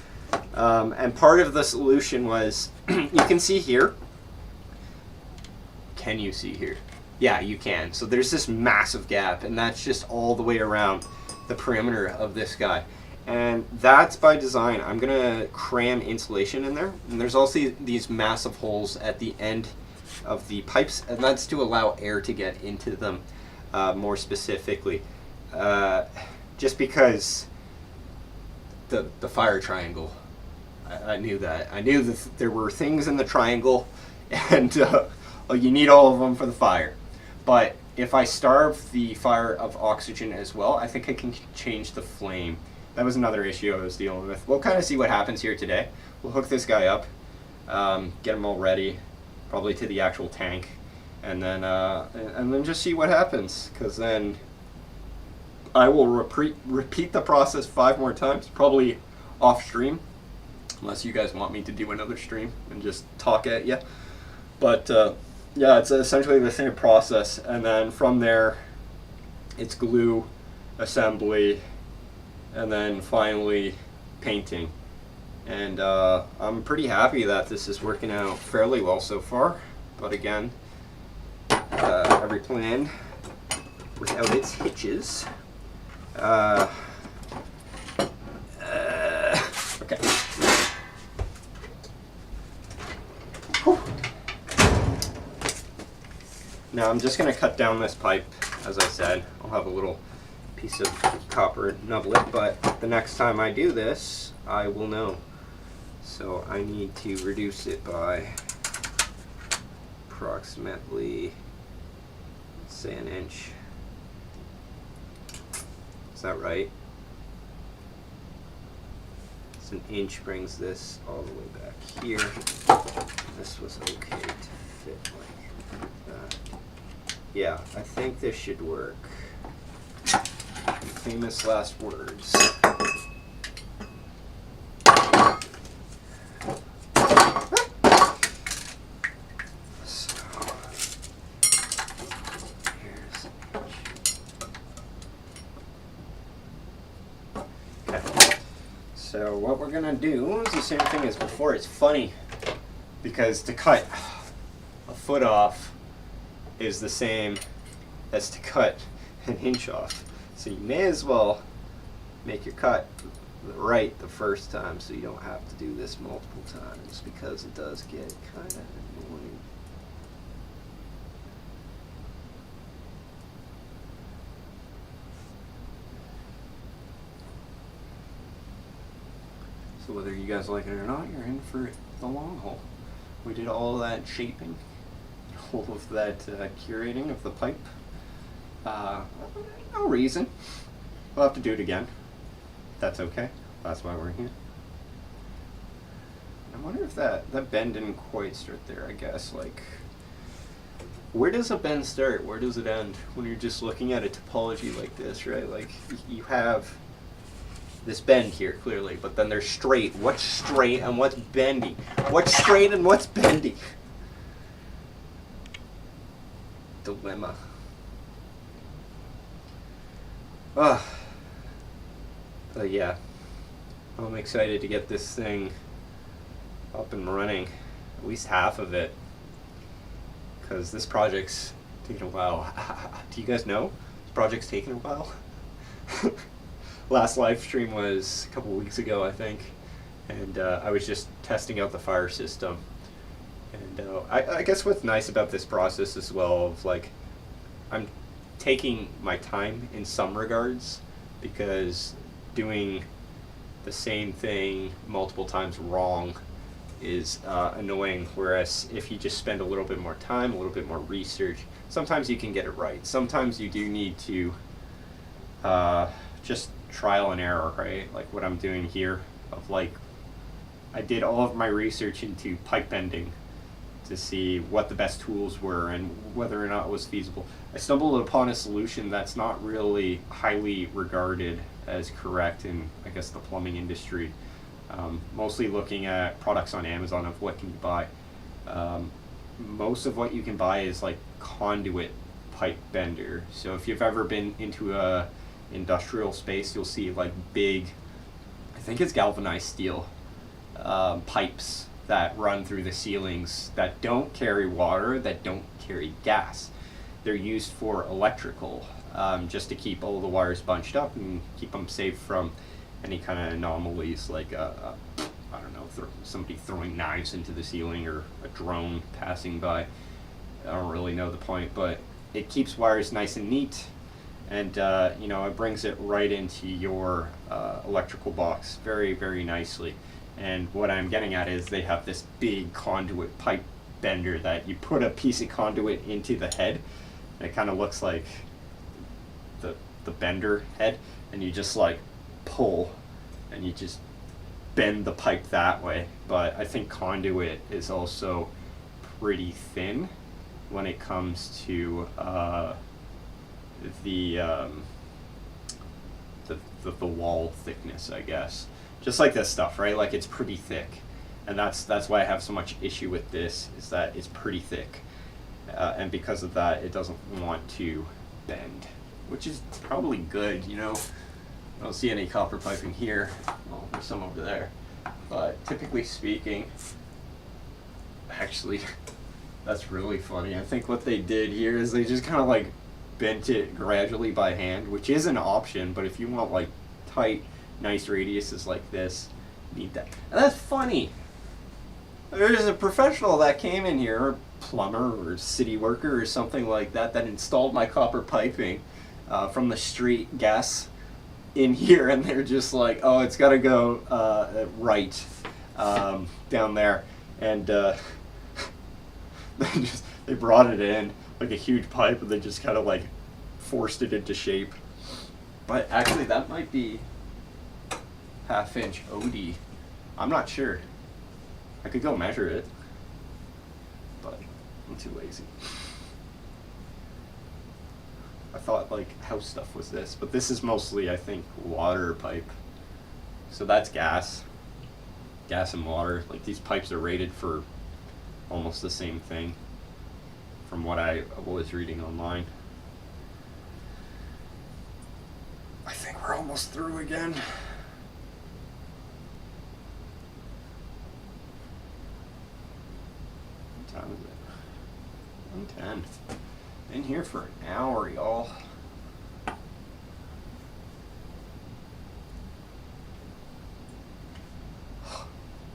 And part of the solution was, you can see here. Can you see here? Yeah, you can. So there's this massive gap, and that's just all the way around the perimeter of this guy. And that's by design. I'm going to cram insulation in there. And there's also these massive holes at the end of the pipes, and that's to allow air to get into them more specifically. Just because the fire triangle, I knew that. I knew that there were things in the triangle, and you need all of them for the fire. But if I starve the fire of oxygen as well, I think I can change the flame. That was another issue I was dealing with. We'll kind of see what happens here today. We'll hook this guy up, get him all ready, probably to the actual tank, and then just see what happens. Because then I will repeat the process 5 more times, probably off stream, unless you guys want me to do another stream and just talk at you. But yeah, it's essentially the same process, and then from there it's glue, assembly, and then finally painting. And I'm pretty happy that this is working out fairly well so far, but again, every plan without its hitches. Okay. Whew. Now I'm just going to cut down this pipe, as I said. I'll have a little piece of copper nublet, but the next time I do this, I will know. So I need to reduce it by approximately, say, an inch. Is that right? So an inch brings this all the way back here. This was okay to fit like that. Yeah, I think this should work. Famous last words. So what we're gonna do is the same thing as before. It's funny because to cut a foot off is the same as to cut an inch off. So you may as well make your cut right the first time so you don't have to do this multiple times, because it does get kind of annoying. So whether you guys like it or not, you're in for the long haul. We did all of that shaping, all of that curating of the pipe. No reason. We'll have to do it again. That's okay. That's why we're here. I wonder if that bend didn't quite start there, I guess. Like, where does a bend start? Where does it end? When you're just looking at a topology like this, right? Like, you have this bend here, clearly, but then there's straight. What's straight and what's bendy? What's straight and what's bendy? Dilemma. Yeah, I'm excited to get this thing up and running, at least half of it, because this project's taking a while. Do you guys know this project's taking a while? Last live stream was a couple weeks ago, I think, and I was just testing out the fire system. And I guess what's nice about this process as well, of like, I'm taking my time in some regards, because doing the same thing multiple times wrong is annoying, whereas if you just spend a little bit more time, a little bit more research, sometimes you can get it right. Sometimes you do need to just trial and error, right? Like what I'm doing here, of like, I did all of my research into pipe bending to see what the best tools were and whether or not it was feasible. I stumbled upon a solution that's not really highly regarded as correct in, I guess, the plumbing industry. Mostly looking at products on Amazon of what can you buy. Most of what you can buy is like conduit pipe bender. So if you've ever been into a industrial space, you'll see like big, I think it's galvanized steel pipes that run through the ceilings that don't carry water, that don't carry gas. They're used for electrical, just to keep all the wires bunched up and keep them safe from any kind of anomalies, like I don't know, somebody throwing knives into the ceiling or a drone passing by. I don't really know the point, but it keeps wires nice and neat, and you know, it brings it right into your electrical box very, very nicely. And what I'm getting at is they have this big conduit pipe bender that you put a piece of conduit into the head, and it kind of looks like the bender head, and you just like pull and you just bend the pipe that way. But I think conduit is also pretty thin when it comes to the wall thickness, I guess. Just like this stuff, right? Like, it's pretty thick, and that's why I have so much issue with this, is that it's pretty thick, and because of that, it doesn't want to bend, which is probably good, you know. I don't see any copper piping here. Well, there's some over there, but typically speaking, actually, that's really funny. I think what they did here is they just kind of like bent it gradually by hand, which is an option, but if you want like tight, nice radiuses like this, you need that. And that's funny. There's a professional that came in here, a plumber or city worker or something like that, that installed my copper piping from the street gas in here, and they're just like, oh, it's got to go right down there, and they brought it in like a huge pipe, and they just kind of like forced it into shape. But actually, that might be half-inch OD. I'm not sure. I could go measure it, but I'm too lazy. I thought like house stuff was this, but this is mostly, I think, water pipe. So that's gas and water. Like, these pipes are rated for almost the same thing from what I was reading online. I think we're almost through again. What time is it? 1:10. Been here for an hour, y'all.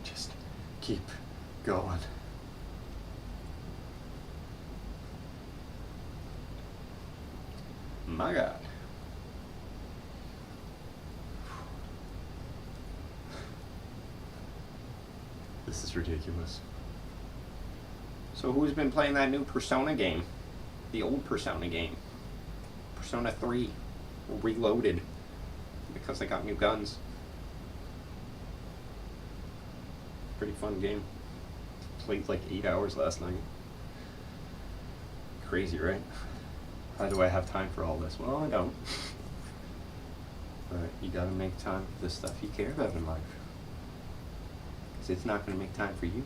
Just keep going. My God. This is ridiculous. So who's been playing that new Persona game? The old Persona game. Persona 3. Reloaded. Because they got new guns. Pretty fun game. Played like 8 hours last night. Crazy, right? How do I have time for all this? Well, I don't. But you gotta make time for the stuff you care about in life. Because it's not gonna make time for you.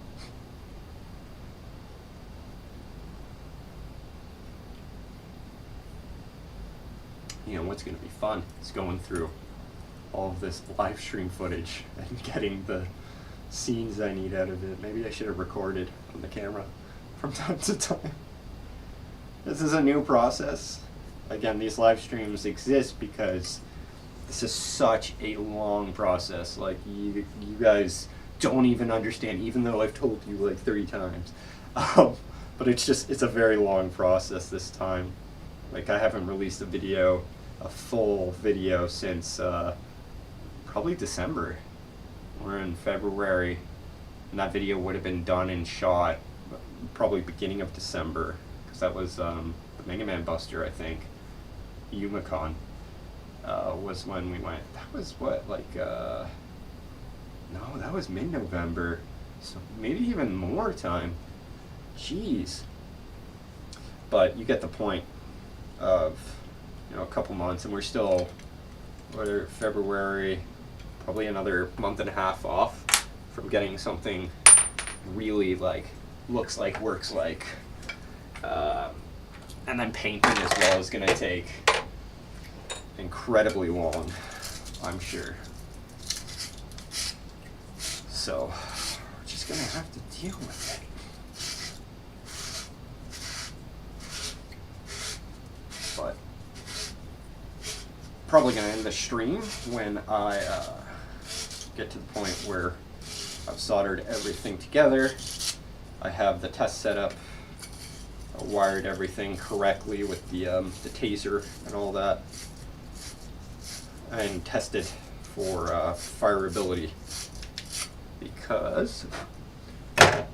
You know what's going to be fun is going through all of this live stream footage and getting the scenes I need out of it. Maybe I should have recorded on the camera from time to time. This is a new process. Again, these live streams exist because this is such a long process. Like, you guys don't even understand, even though I've told you like 30 times. But it's a very long process this time. Like, I haven't released a full video since probably December. We're in February, and that video would have been done and shot probably beginning of December, because that was the Mega Man Buster, I think. Yumicon was when we went. That was what, like, no, that was mid-November, so maybe even more time. Jeez. But you get the point of, a couple months, and we're still, February, probably another month and a half off from getting something really, like, looks like, works like. And then painting as well is going to take incredibly long, I'm sure. So, we're just going to have to deal with it. But probably going to end the stream when I get to the point where I've soldered everything together. I have the test set up. I wired everything correctly with the taser and all that, and tested for fireability, because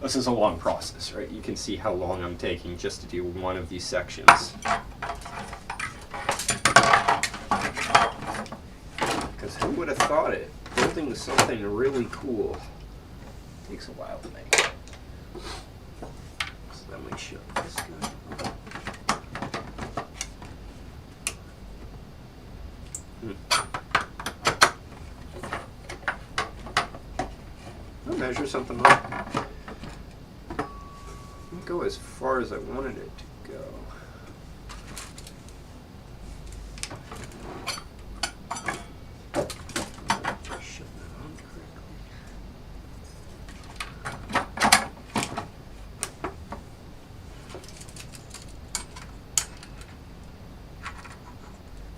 this is a long process, right? You can see how long I'm taking just to do one of these sections. Because who would have thought it? Building something really cool takes a while to make. So then we ship this guy. I'll measure something up. I'll go as far as I wanted it to go. Shut that on correctly.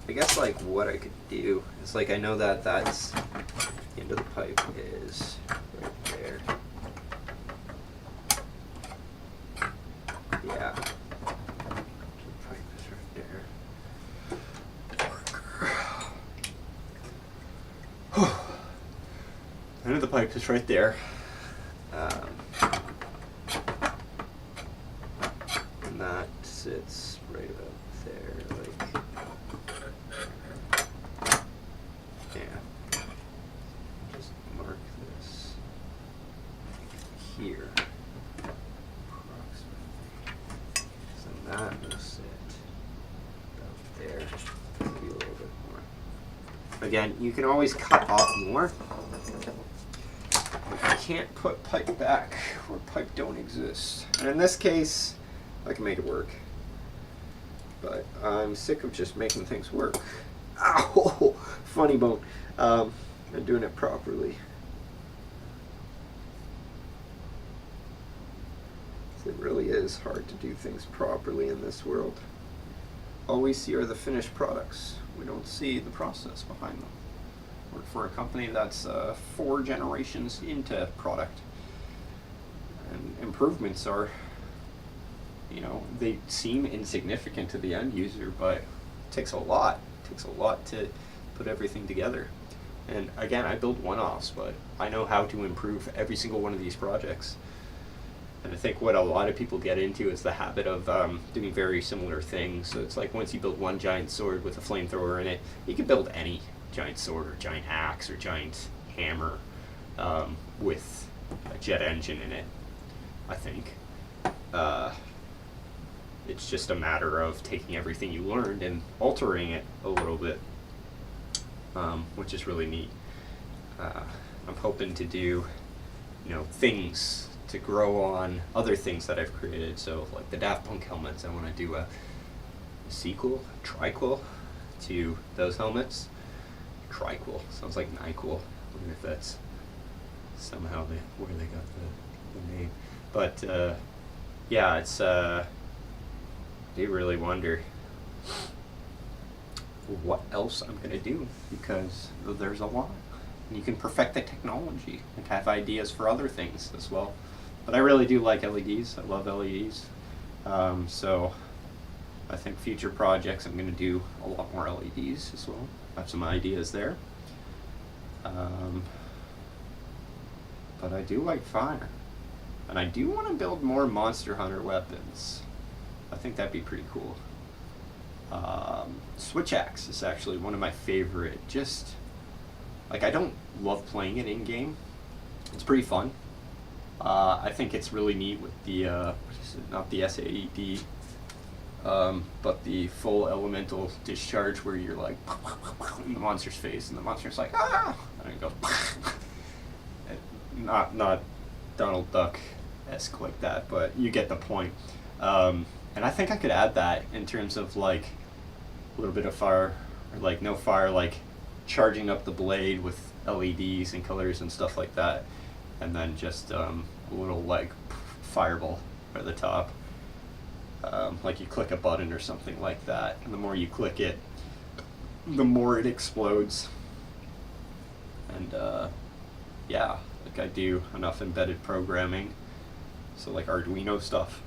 I guess, like, what I could do is, like, I know that that's the end of the pipe is right there. Yeah. The pipe is right there. End of the pipe is right there. And that sits right about there, like. Yeah. Just mark this here, approximately. So that will sit about there. Maybe a little bit more. Again, you can always cut off more. You can't put pipe back where pipe don't exist. And in this case, I can make it work. But I'm sick of just making things work. Ow! Funny bone. I'm doing it properly. It really is hard to do things properly in this world. All we see are the finished products. We don't see the process behind them. Work for a company that's 4 generations into product. And improvements are, they seem insignificant to the end user, but it takes a lot. It takes a lot to put everything together. And again, I build one-offs, but I know how to improve every single one of these projects. And I think what a lot of people get into is the habit of doing very similar things. So it's like, once you build one giant sword with a flamethrower in it, you can build any giant sword or giant axe or giant hammer with a jet engine in it, I think. It's just a matter of taking everything you learned and altering it a little bit, which is really neat. I'm hoping to do, things to grow on other things that I've created. So like the Daft Punk helmets, I want to do a sequel, a triquel to those helmets, Tricool. Sounds like NyQuil. I wonder if that's somehow where they got the name. But yeah, it's you really wonder what else I'm gonna do, because there's a lot. And you can perfect the technology and have ideas for other things as well. But I really do like LEDs. I love LEDs. So I think future projects I'm going to do a lot more LEDs as well. I have some ideas there. But I do like fire. And I do want to build more Monster Hunter weapons. I think that'd be pretty cool. Switch Axe is actually one of my favorite. Just, like, I don't love playing it in-game. It's pretty fun. I think it's really neat with the, what is it? Not the SAED, but the full elemental discharge where you're like in the monster's face and the monster's like, ah! And it goes, not Donald Duck-esque like that, but you get the point. And I think I could add that in terms of like a little bit of fire, or like no fire, like charging up the blade with LEDs and colors and stuff like that. And then just a little like fireball at the top. Like you click a button or something like that. And the more you click it, the more it explodes. And yeah, like I do enough embedded programming, so like Arduino stuff,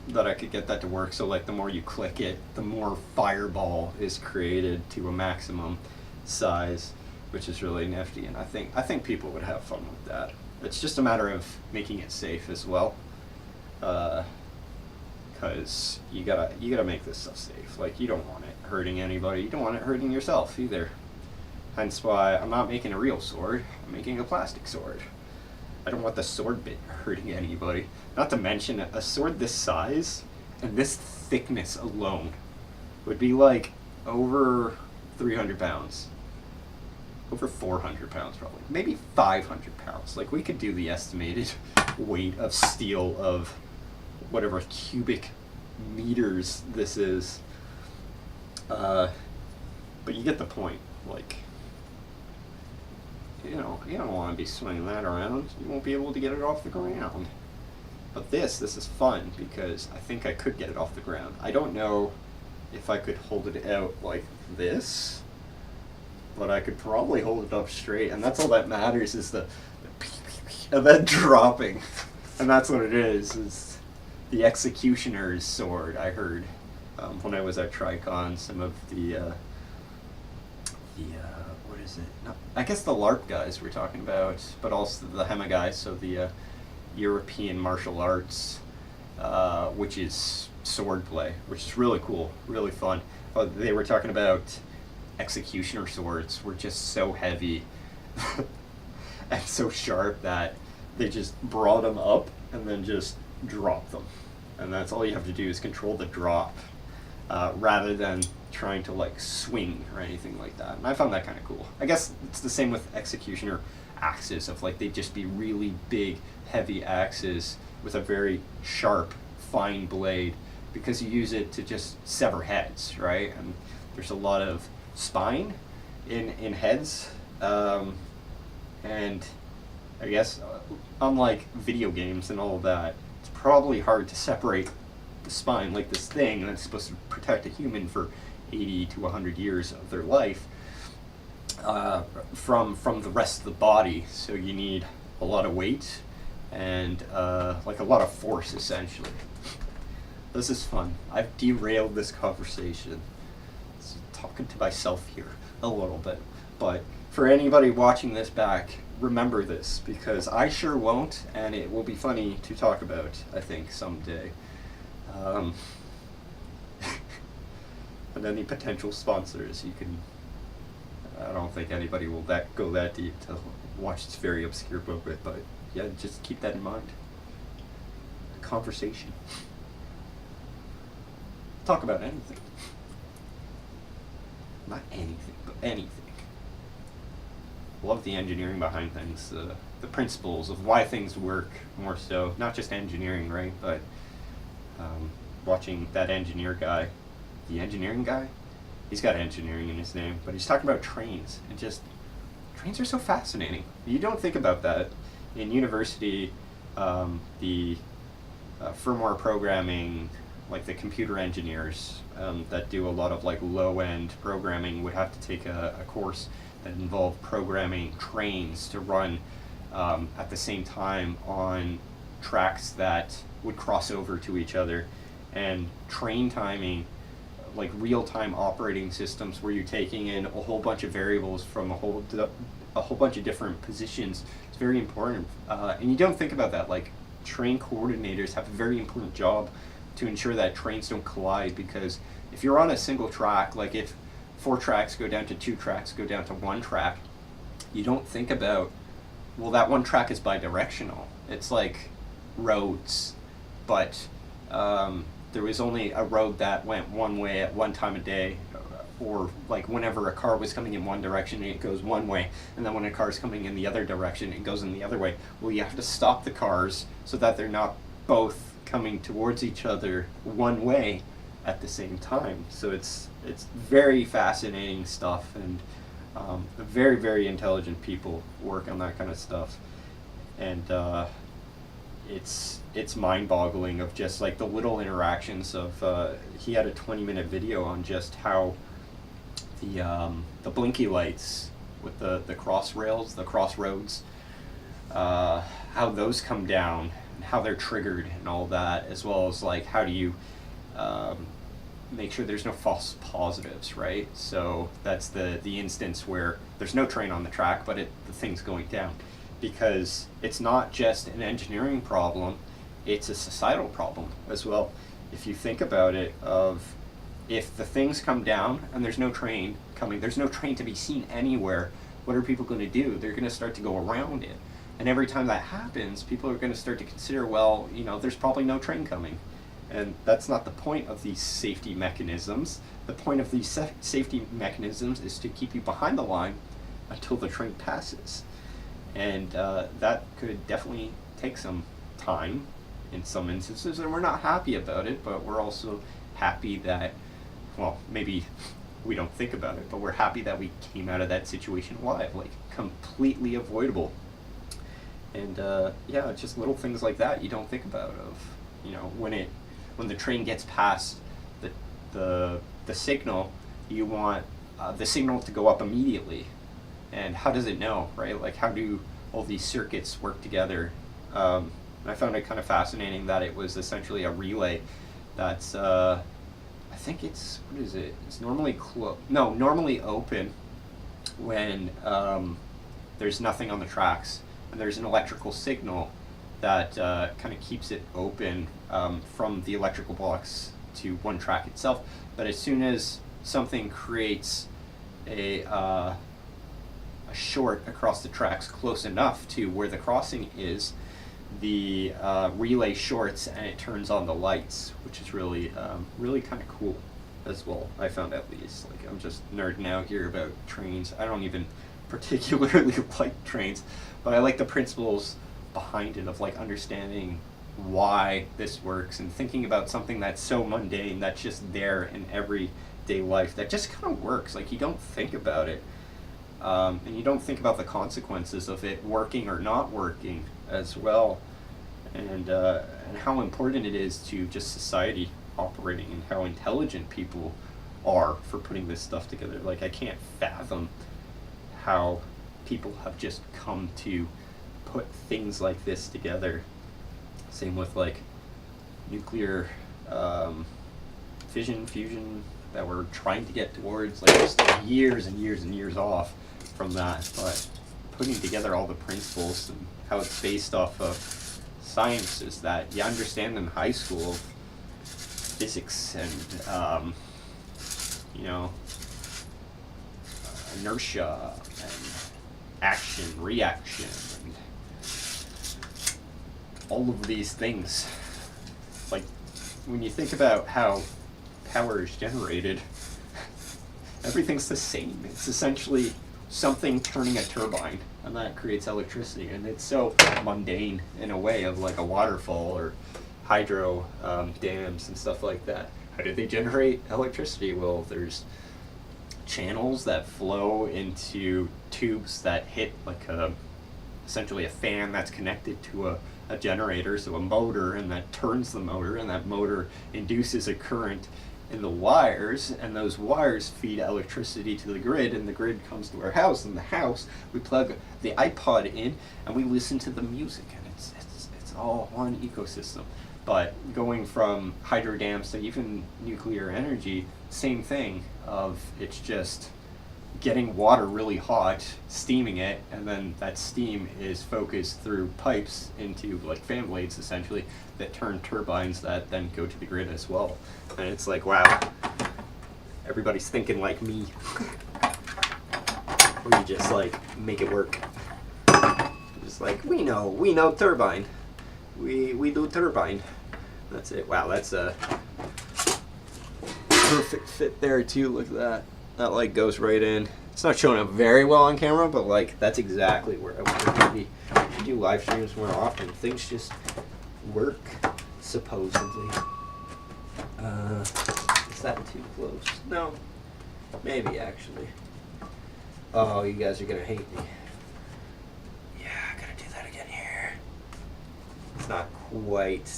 that I could get that to work. So like the more you click it, the more fireball is created to a maximum size, which is really nifty. And I think people would have fun with that. It's just a matter of making it safe as well, because you gotta make this stuff safe. Like, you don't want it hurting anybody. You don't want it hurting yourself either. Hence why I'm not making a real sword. I'm making a plastic sword. I don't want the sword bit hurting anybody. Not to mention, a sword this size and this thickness alone would be like over 300 pounds. Over 400 pounds probably. Maybe 500 pounds. Like, we could do the estimated weight of steel of whatever cubic meters this is. But you get the point. Like, you don't want to be swinging that around. You won't be able to get it off the ground. But this is fun, because I think I could get it off the ground. I don't know if I could hold it out like this, but I could probably hold it up straight, and that's all that matters, is the and then dropping. And that's what it is the Executioner's Sword. I heard when I was at TriCon, some of the what is it? No, I guess the LARP guys were talking about, but also the HEMA guys, so the European martial arts, which is swordplay, which is really cool, really fun. They were talking about executioner swords were just so heavy and so sharp that they just brought them up and then just dropped them. And that's all you have to do is control the drop, rather than trying to like swing or anything like that. And I found that kind of cool. I guess it's the same with executioner axes, of like they'd just be really big, heavy axes with a very sharp, fine blade, because you use it to just sever heads, right? And there's a lot of spine in heads, and I guess unlike video games and all of that, it's probably hard to separate the spine, like this thing that's supposed to protect a human for 80 to 100 years of their life, from the rest of the body. So you need a lot of weight and like a lot of force, essentially. This is fun. I've derailed this conversation. Talking to myself here a little bit, but for anybody watching this back, remember this, because I sure won't, and it will be funny to talk about, I think, someday. And any potential sponsors, you can, I don't think anybody will go that deep to watch this very obscure book, but yeah, just keep that in mind. Conversation. Talk about anything. Not anything, but anything. Love the engineering behind things, the principles of why things work, more so. Not just engineering, right? But watching that engineer guy, the engineering guy? he's got engineering in his name, but he's talking about trains, and just, trains are so fascinating. You don't think about that. In university, the firmware programming, like the computer engineers that do a lot of like low-end programming would have to take a course that involved programming trains to run at the same time on tracks that would cross over to each other, and train timing, like real-time operating systems where you're taking in a whole bunch of variables from a whole bunch of different positions. It's very important, and you don't think about that. Like, train coordinators have a very important job to ensure that trains don't collide, because if you're on a single track, like if 4 tracks go down to 2 tracks go down to 1 track, you don't think about, well, that 1 track is bidirectional. It's like roads, but there was only a road that went one way at one time of day, or like whenever a car was coming in one direction, it goes one way, and then when a car is coming in the other direction, it goes in the other way. Well, you have to stop the cars so that they're not both coming towards each other one way at the same time. So it's very fascinating stuff, and very, very intelligent people work on that kind of stuff, and it's mind-boggling of just like the little interactions of he had a 20-minute video on just how the blinky lights with the crossroads, how those come down and how they're triggered and all that, as well as like how do you make sure there's no false positives, right? So that's the instance where there's no train on the track, but the thing's going down, because it's not just an engineering problem, it's a societal problem as well. If you think about it, of if the things come down and there's no train coming, there's no train to be seen anywhere, what are people going to do? They're going to start to go around it. And every time that happens, people are going to start to consider, well, there's probably no train coming. And that's not the point of these safety mechanisms. The point of these safety mechanisms is to keep you behind the line until the train passes. And that could definitely take some time in some instances, and we're not happy about it, but we're also happy that, well, maybe we don't think about it, but we're happy that we came out of that situation alive, like completely avoidable. And yeah, just little things like that you don't think about, of when the train gets past the signal, you want the signal to go up immediately. And how does it know, right? Like, how do all these circuits work together? I found it kind of fascinating that it was essentially a relay that's, I think it's, what is it? It's normally normally open when there's nothing on the tracks, and there's an electrical signal that kind of keeps it open from the electrical blocks to one track itself. But as soon as something creates a short across the tracks close enough to where the crossing is, the relay shorts and it turns on the lights, which is really really kind of cool as well, I found, at least. Like, I'm just nerding out here about trains. I don't even particularly like trains, but I like the principles behind it, of like understanding why this works and thinking about something that's so mundane, that's just there in everyday life, that just kind of works. Like, you don't think about it, and you don't think about the consequences of it working or not working as well, and how important it is to just society operating, and how intelligent people are for putting this stuff together. Like, I can't fathom how people have just come to put things like this together. Same with like nuclear fission, fusion, that we're trying to get towards, like, just years and years and years off from that. But putting together all the principles and how it's based off of sciences that you understand in high school, physics and inertia and action, reaction, and all of these things. Like, when you think about how power is generated, everything's the same. It's essentially something turning a turbine, and that creates electricity. And it's so mundane in a way, of like a waterfall or hydro dams and stuff like that. How do they generate electricity? Well, there's channels that flow into tubes that hit like essentially a fan that's connected to a generator, so a motor, and that turns the motor, and that motor induces a current in the wires, and those wires feed electricity to the grid, and the grid comes to our house. In the house, we plug the iPod in, and we listen to the music, and it's all one ecosystem. But going from hydro dams to even nuclear energy, same thing. It's just getting water really hot, steaming it, and then that steam is focused through pipes into like fan blades essentially that turn turbines that then go to the grid as well. And it's like, wow, everybody's thinking like me. Or you just like make it work. Just like, we know turbine. We do turbine. That's it. Wow, that's a perfect fit there too. Look at that. That like goes right in. It's not showing up very well on camera, but like that's exactly where I want it to be. I do live streams more often. Things just work, supposedly. Is that too close? No. Maybe actually. Oh, you guys are gonna hate me. Yeah, I gotta do that again here. It's not quite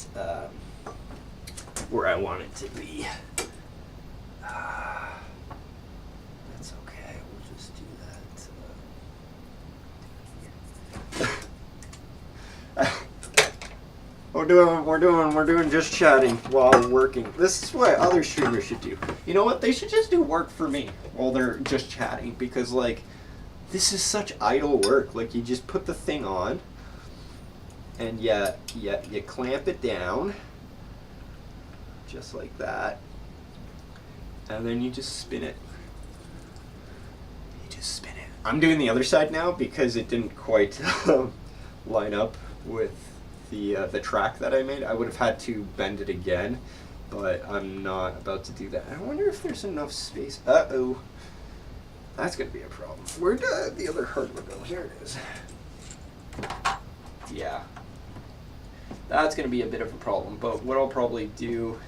where I want it to be. That's okay. We'll just do that. We're doing just chatting while working. This is what other streamers should do. You know what? They should just do work for me while they're just chatting, because like this is such idle work. Like you just put the thing on and you clamp it down just like that. And then you just spin it. I'm doing the other side now because it didn't quite line up with the track that I made. I would have had to bend it again, but I'm not about to do that. I wonder if there's enough space. Uh-oh. That's going to be a problem. Where'd the other hardware go? Here it is. Yeah. That's going to be a bit of a problem, but what I'll probably do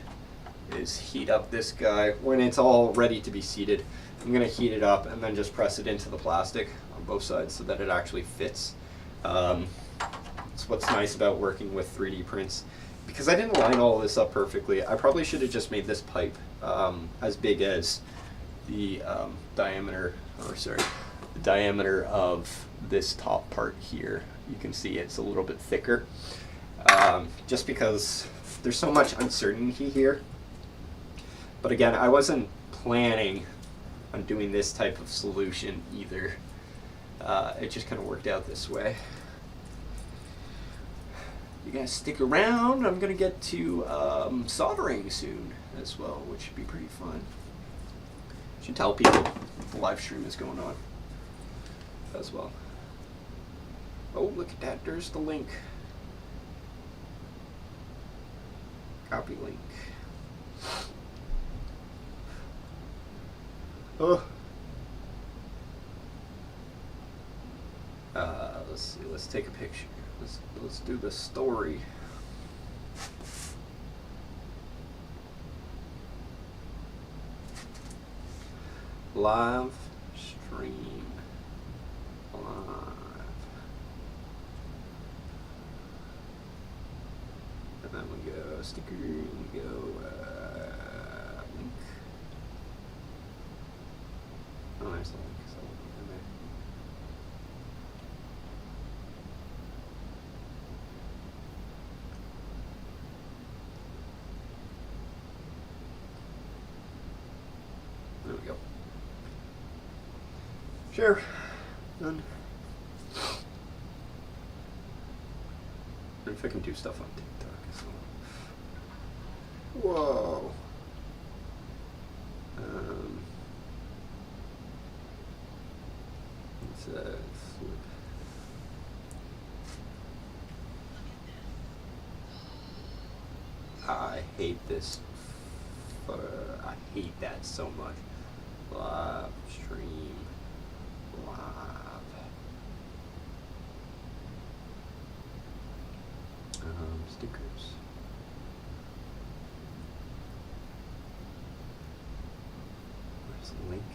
is heat up this guy. When it's all ready to be seated, I'm going to heat it up and then just press it into the plastic on both sides so that it actually fits. It's what's nice about working with 3D prints. Because I didn't line all of this up perfectly, I probably should have just made this pipe as big as the diameter of this top part here. You can see it's a little bit thicker. Just because there's so much uncertainty here. But again, I wasn't planning on doing this type of solution either. It just kind of worked out this way. You guys stick around. I'm going to get to soldering soon as well, which should be pretty fun. Should tell people the live stream is going on as well. Oh, look at that. There's the link. Copy link. Oh. Let's see. Let's take a picture. Let's do the story. Live stream. Live. And then we go sticker. We go link. Oh, there's the link. So in there. There we go. Sure. Done. And if I can do stuff on TikTok as well. Whoa. Let's flip. I hate this. I hate that so much. Live stream. Live. Stickers. Where's the link?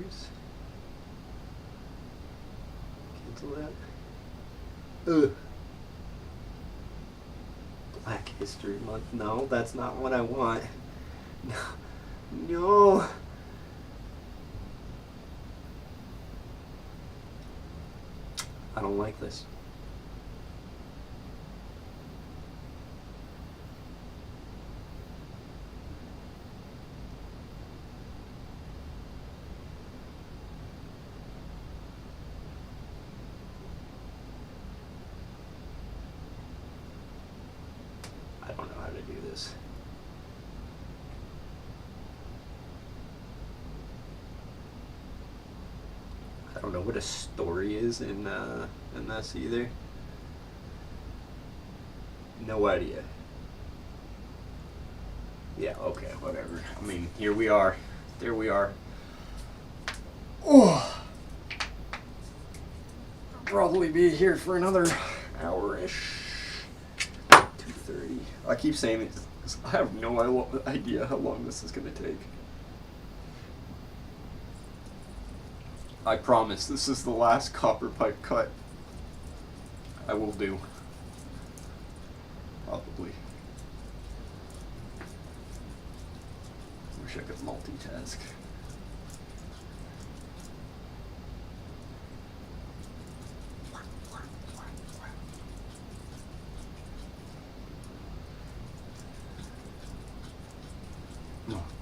serious? Cancel that. Ugh. Black History Month. No, that's not what I want. No. No. I don't like this. I don't know how to do this. I don't know what a story is in this either. No idea. Yeah, okay, whatever. I mean, here we are. There we are. Oh, I'll probably be here for another hour-ish. 2:30. I keep saying it because I have no idea how long this is going to take. I promise this is the last copper pipe cut I will do. Probably. Wish I could multitask.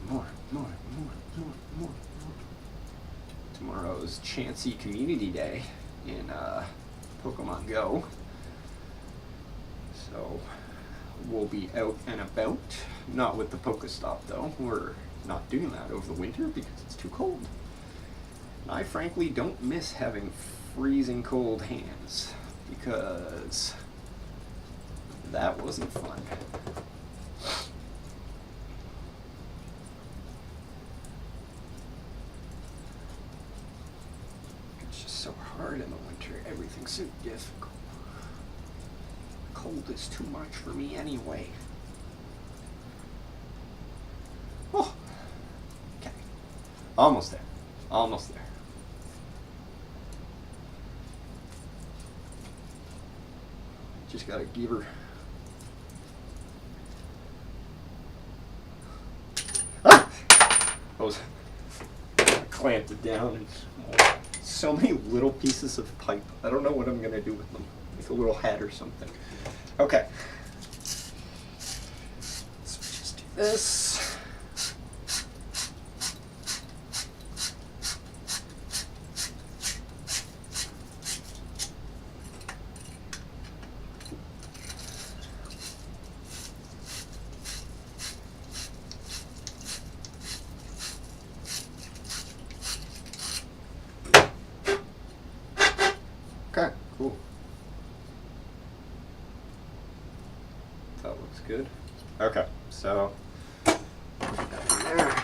More. Tomorrow's Chansey Community Day in Pokemon Go. So we'll be out and about. Not with the Pokestop though. We're not doing that over the winter because it's too cold. And I frankly don't miss having freezing cold hands because that wasn't fun. It's just so hard in the winter. Everything's so difficult. Cold is too much for me anyway. Oh, okay. Almost there. Almost there. Just gotta give her. Ah! I clamped it down and so many little pieces of pipe. I don't know what I'm gonna do with them. Like a little hat or something. Okay. Let's just do this. Okay, cool. That looks good. Okay, so there.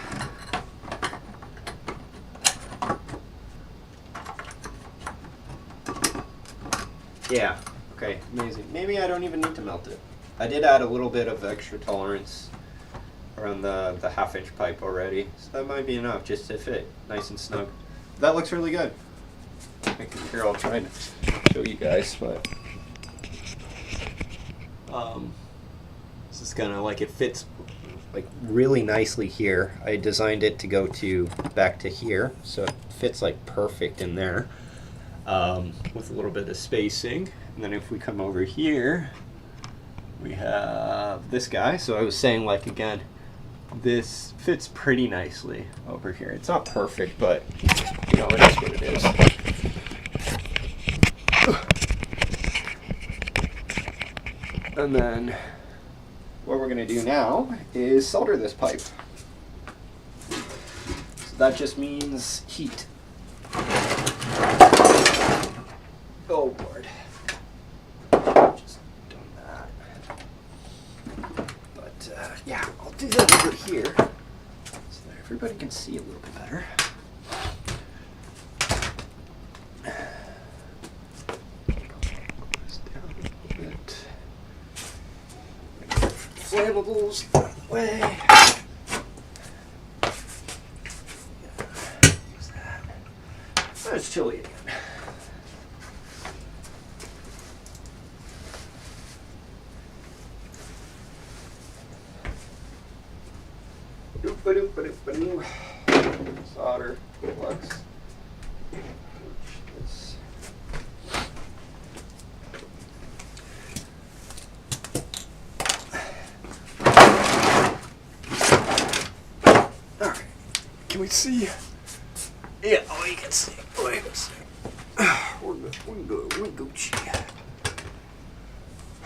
Yeah, okay, amazing. Maybe I don't even need to melt it. I did add a little bit of extra tolerance around the half-inch pipe already, so that might be enough just to fit nice and snug. That looks really good. Here, I'll try to show you guys, but this is kind of like it fits like really nicely here. I designed it to go back to here, so it fits like perfect in there with a little bit of spacing. And then if we come over here, we have this guy. So I was saying, like, again, this fits pretty nicely over here. It's not perfect, but you know, it is what it is. And then what we're going to do now is solder this pipe. So that just means heat. Oh Lord. Just done that. But yeah, I'll do that over here so that everybody can see a little bit better. Flammables that way. Use that. chilly again. Solder, flux. Alright, can we see? Yeah, oh, you can see. Oh, you can see. We're Gucci.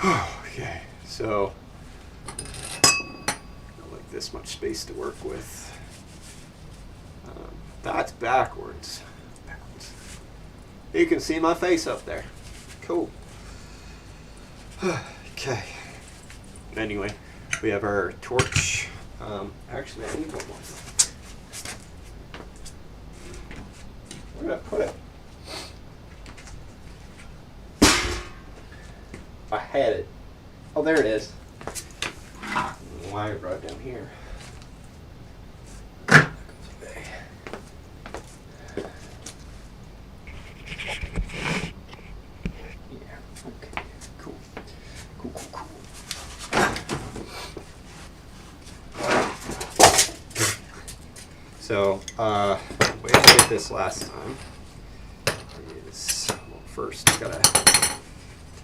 Okay, so not like this much space to work with. That's backwards. You can see my face up there. Cool. Okay. Anyway, we have our torch. Actually, I need one more. Where did I put it? I had it. Oh, there it is. Why I brought it down here. So, the way I did this last time is, well, first I gotta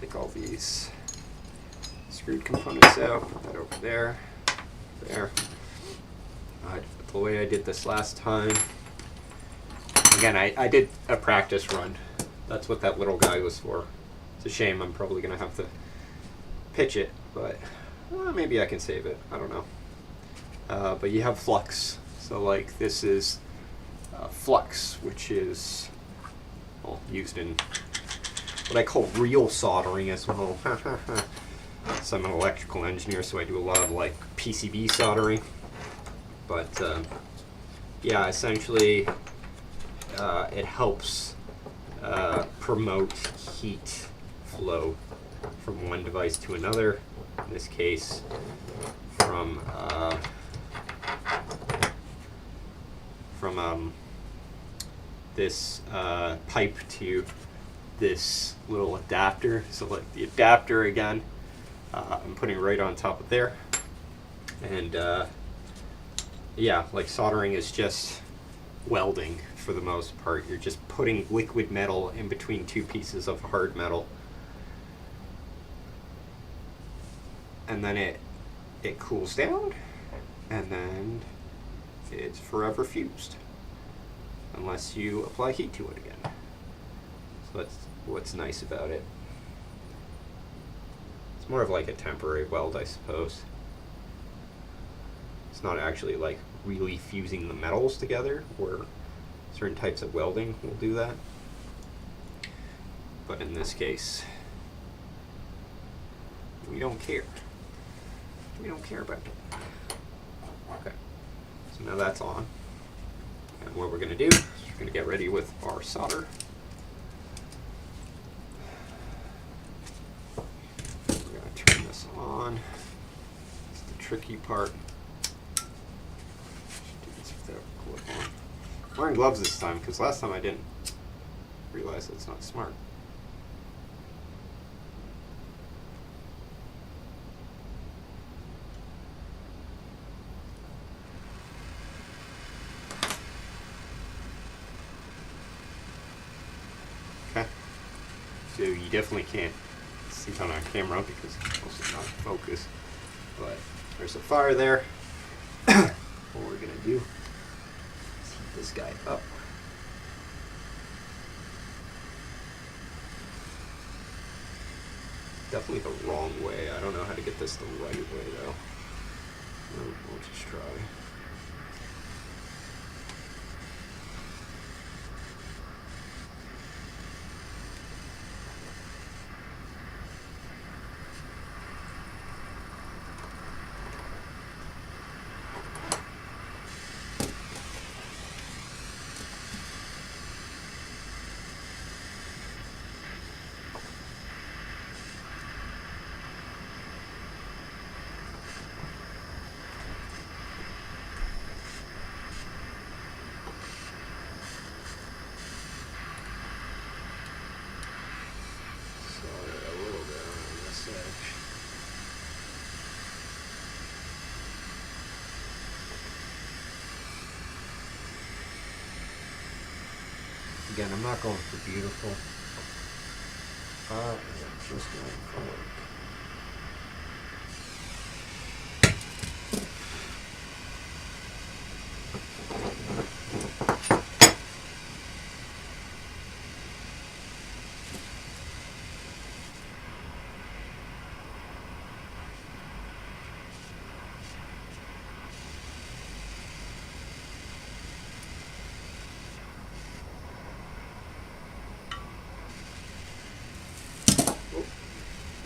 take all these screwed components out, put that over there, there. The way I did this last time, again, I did a practice run. That's what that little guy was for. It's a shame I'm probably gonna have to pitch it, but maybe I can save it, I don't know. But you have flux. So like this is flux, which is used in what I call real soldering as well. So I'm an electrical engineer, so I do a lot of like PCB soldering. But yeah, essentially it helps promote heat flow from one device to another. In this case, from this pipe to this little adapter. So like the adapter again, I'm putting right on top of there. And yeah, like soldering is just welding for the most part. You're just putting liquid metal in between two pieces of hard metal. And then it cools down, and then it's forever fused unless you apply heat to it again. So that's what's nice about it. It's more of like a temporary weld, I suppose. It's not actually like really fusing the metals together, where certain types of welding will do that. But in this case, we don't care. We don't care about it. Okay. So now that's on. And what we're going to do is we're going to get ready with our solder. We're going to turn this on. It's the tricky part. I'm wearing gloves this time because last time I didn't realize it's not smart. Okay, so you definitely can't see it on our camera because it's mostly not in focus, but there's a fire there. What we're gonna do is heat this guy up. Definitely the wrong way. I don't know how to get this the right way though. We'll just try. Again, I'm not going for beautiful. I'm just going for work.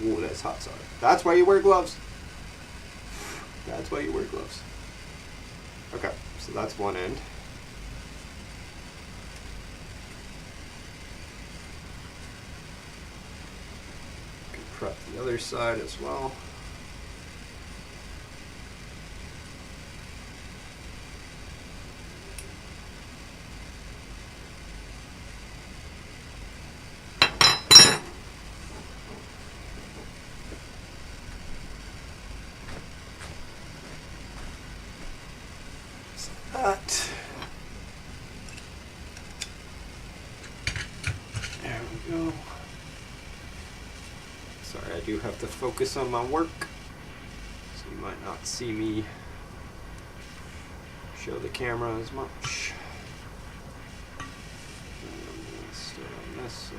Ooh, that's hot, sorry. That's why you wear gloves. That's why you wear gloves. Okay, so that's one end. You can prep the other side as well. That. There we go. Sorry, I do have to focus on my work, so you might not see me show the camera as much. And I'm going to start on this side.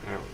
There we go.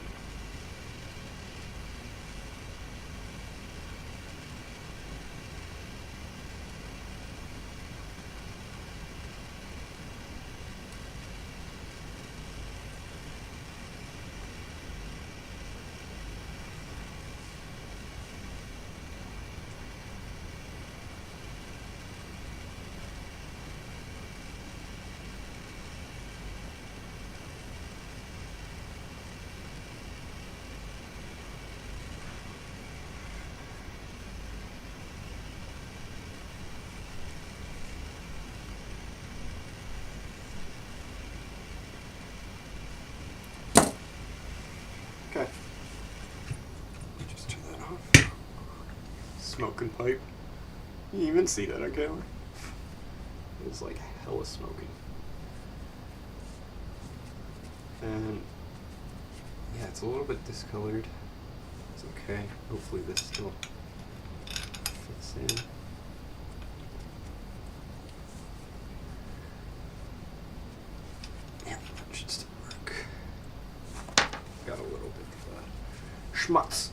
Okay. Just turn that off. Smoking pipe. You even see that on camera? It's like hella smoking. And yeah, it's a little bit discolored. It's okay. Hopefully this still fits in. Yeah, that should still work. Got a little bit of schmutz.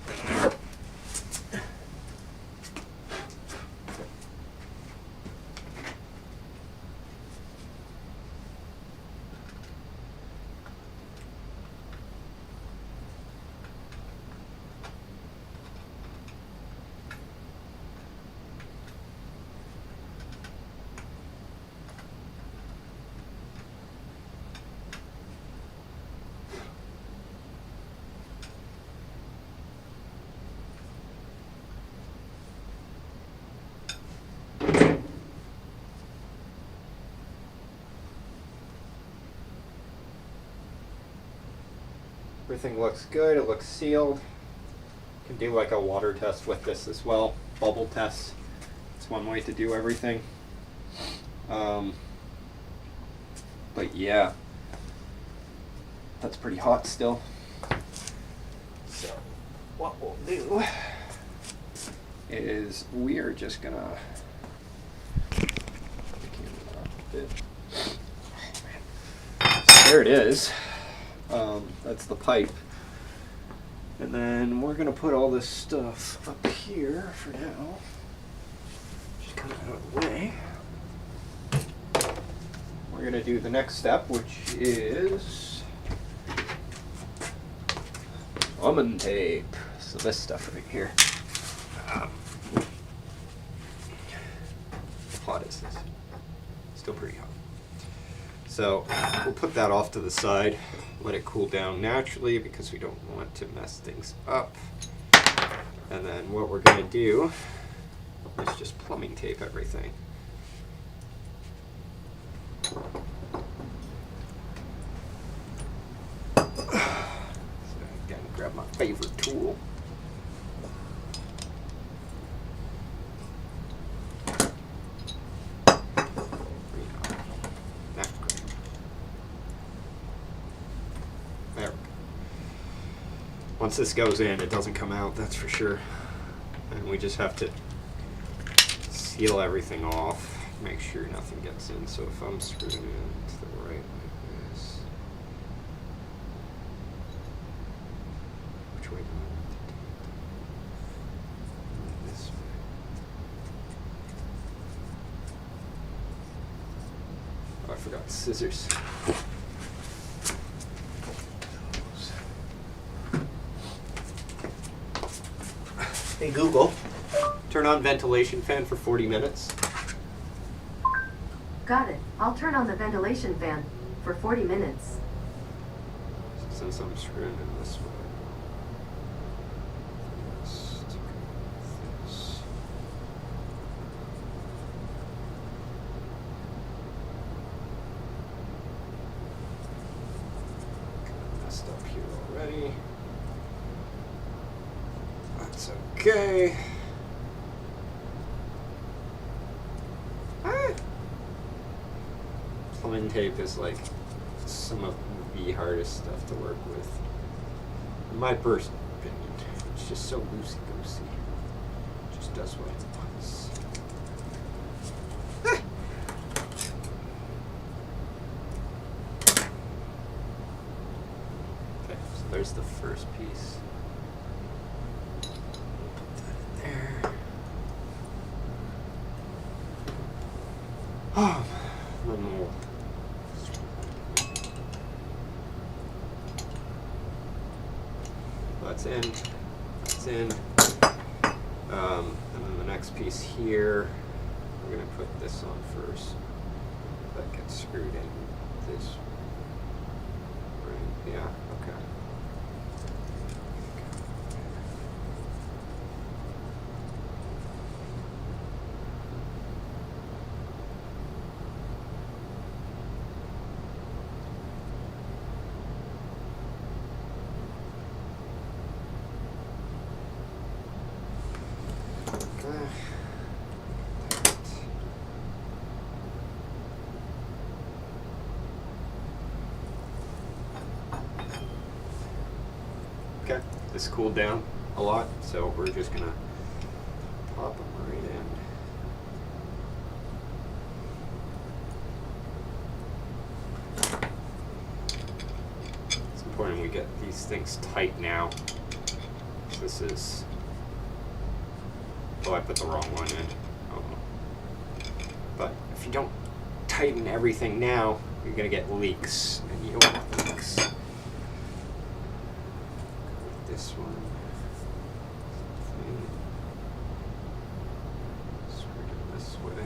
Everything looks good, it looks sealed. You can do like a water test with this as well, bubble test. It's one way to do everything. But yeah, that's pretty hot still. So what we'll do is we are just gonna there it is. That's the pipe. And then we're gonna put all this stuff up here for now. Just kind of out of the way. We're gonna do the next step, which is almond tape. So this stuff right here. How hot is this? Still pretty hot. So we'll put that off to the side, let it cool down naturally because we don't want to mess things up. And then what we're going to do is just plumbing tape everything. So again, grab my favorite tool. Once this goes in, it doesn't come out, that's for sure. And we just have to seal everything off, make sure nothing gets in. So if I'm screwing it in to the right like this, which way do I want to do it? This way. Oh, I forgot the scissors. Hey Google, turn on ventilation fan for 40 minutes. Got it. I'll turn on the ventilation fan for 40 minutes. Since I'm screwing in this way. Messed up here already. That's okay. Plumbing tape is like some of the hardest stuff to work with. In my personal opinion, it's just so loosey-goosey. It just does what it wants. Okay, so there's the first piece. Oh, then we'll that's in, that's in. And then the next piece here, we're going to put this on first. That gets screwed in this. Right? Yeah, okay. Okay, this cooled down a lot, so we're just gonna pop them right in. It's important we get these things tight now. This is, oh, I put the wrong one in. Oh. But if you don't tighten everything now, you're gonna get leaks, and you don't want leaks. This one. Screw it this way.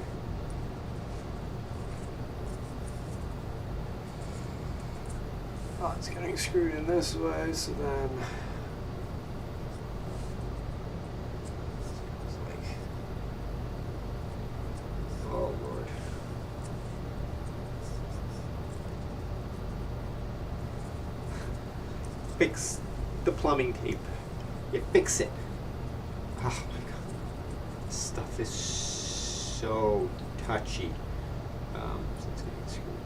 Oh, it's getting screwed in this way, so then it's like, oh Lord. Fix the plumbing tape. You fix it. Oh my god. This stuff is so touchy. So it's getting screwed up.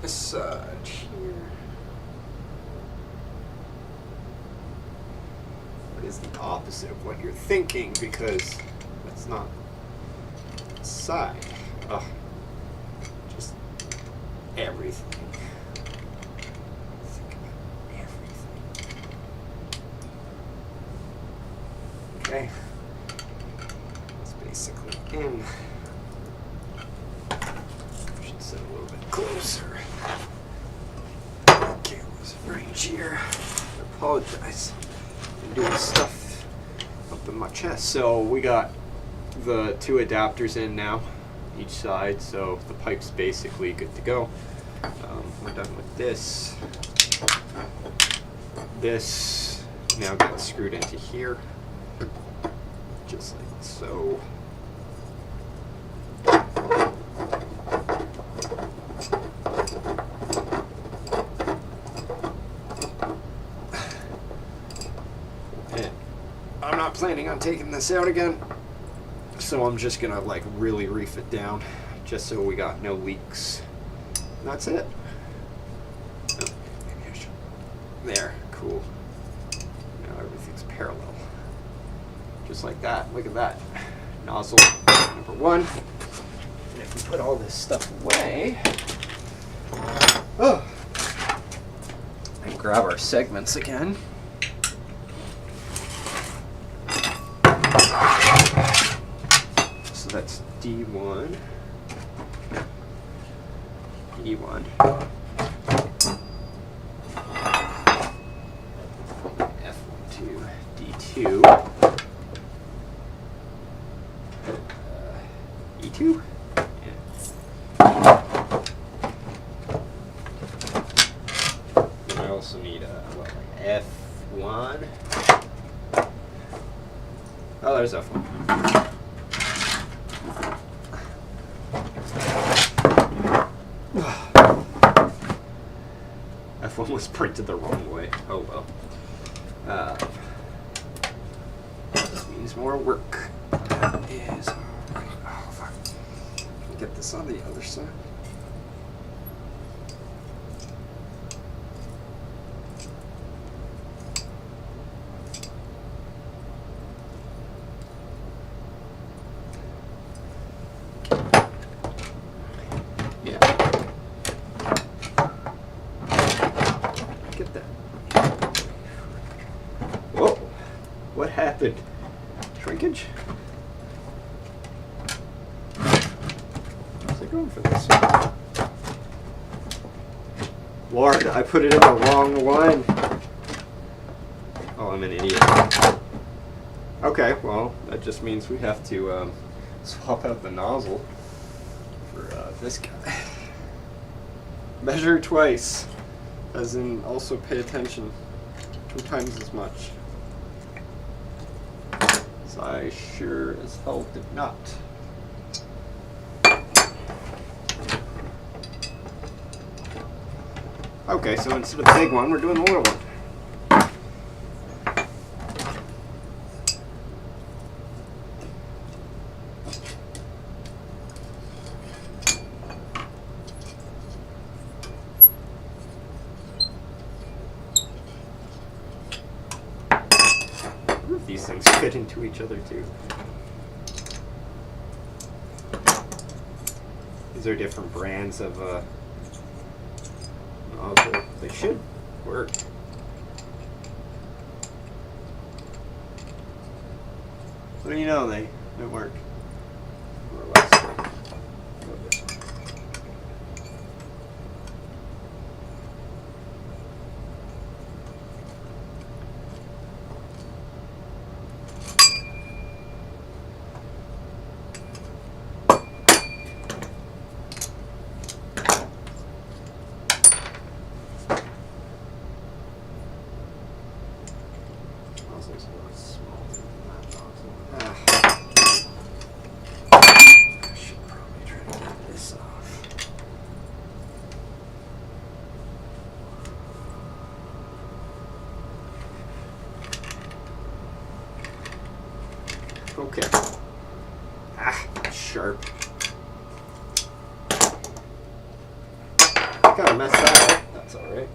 This side here. What is the opposite of what you're thinking? Because that's not the side. Oh. everything. Think about everything. Okay. It's basically in. I should sit a little bit closer. Camera's right here. I apologize. I'm doing stuff up in my chest. So we got the 2 adapters in now, each side, so the pipe's basically good to go. We're done with this. This now gets screwed into here, just like so. And I'm not planning on taking this out again, so I'm just gonna like really reef it down, just so we got no leaks. And that's it. Oh, maybe I should. There, cool. Now everything's parallel. Just like that. Look at that. Nozzle number 1. And if we put all this stuff away, and grab our segments again. So that's D1, E1, F12, D2, E2. And I also need F1. Oh, there's F1. F1 was printed the wrong way. Oh well. This means more work. That is alright. Oh fuck. Can we get this on the other side? What happened? Shrinkage? How's it going for this one? Lord, I put it in the wrong one. Oh, I'm an idiot. Okay, well, that just means we have to swap out the nozzle for this guy. Measure twice, as in also pay attention 2 times as much. I sure as hell did not. Okay, so instead of the big one, we're doing the little one. These things fit into each other too. These are different brands of nozzle. They should work. What do you know? They work. More or less. A little bit. Nozzle's a lot smaller than that nozzle. I should probably try to get this off. Okay. Sharp. I kind of messed that up. That's alright.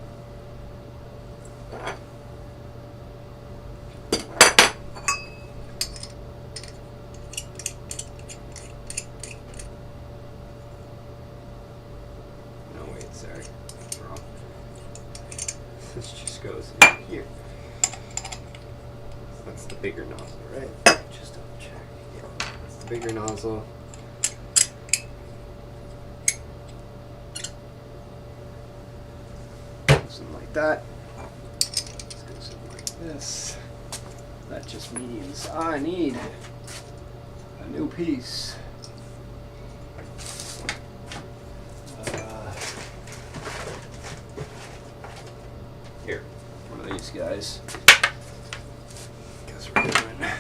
No, wait, just goes in here. That's the bigger nozzle, right? Just double check. Yeah, that's the bigger nozzle. Goes in like that. This goes in like this. That just means I need a new piece. Here, one of these guys. Because we're doing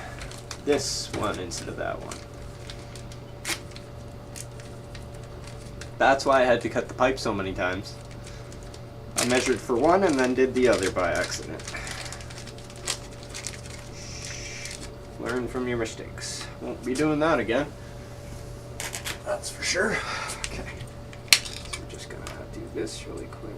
this one instead of that one. That's why I had to cut the pipe so many times. I measured for one and then did the other by accident. Learn from your mistakes. Won't be doing that again. That's for sure. Okay. So we're just gonna do this really quick.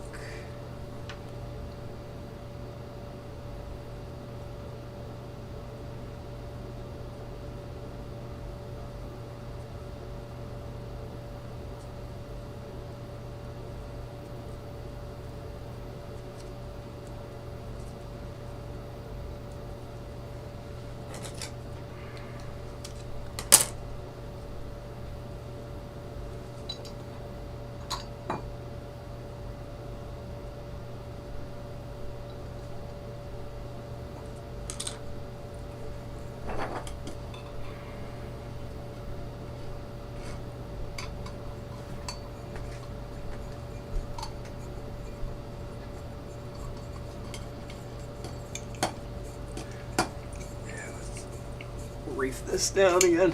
Reef this down again.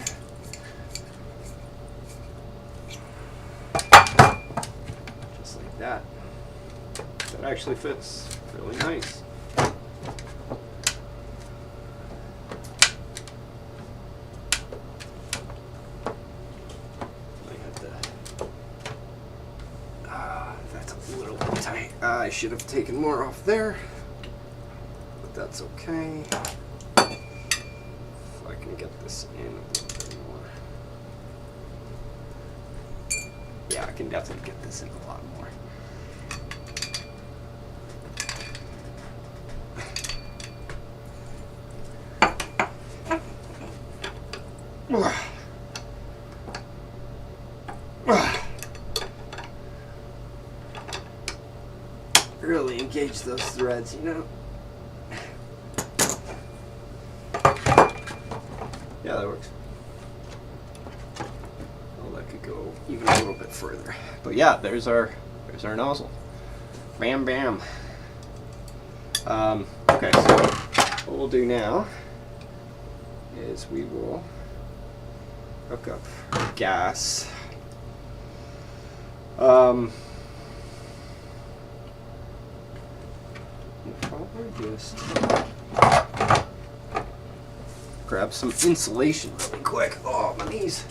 Just like that. That actually fits really nice. That's a little bit tight. I should have taken more off there, but that's okay. I can get this in a little bit more. Yeah, I can definitely get this in a lot more. Really engage those threads, you know? Yeah, that works. Oh, that could go even a little bit further. But yeah, there's our nozzle. Bam, bam. Okay, so what we'll do now is we will hook up gas. We'll probably just grab some insulation really quick. Oh, my knees.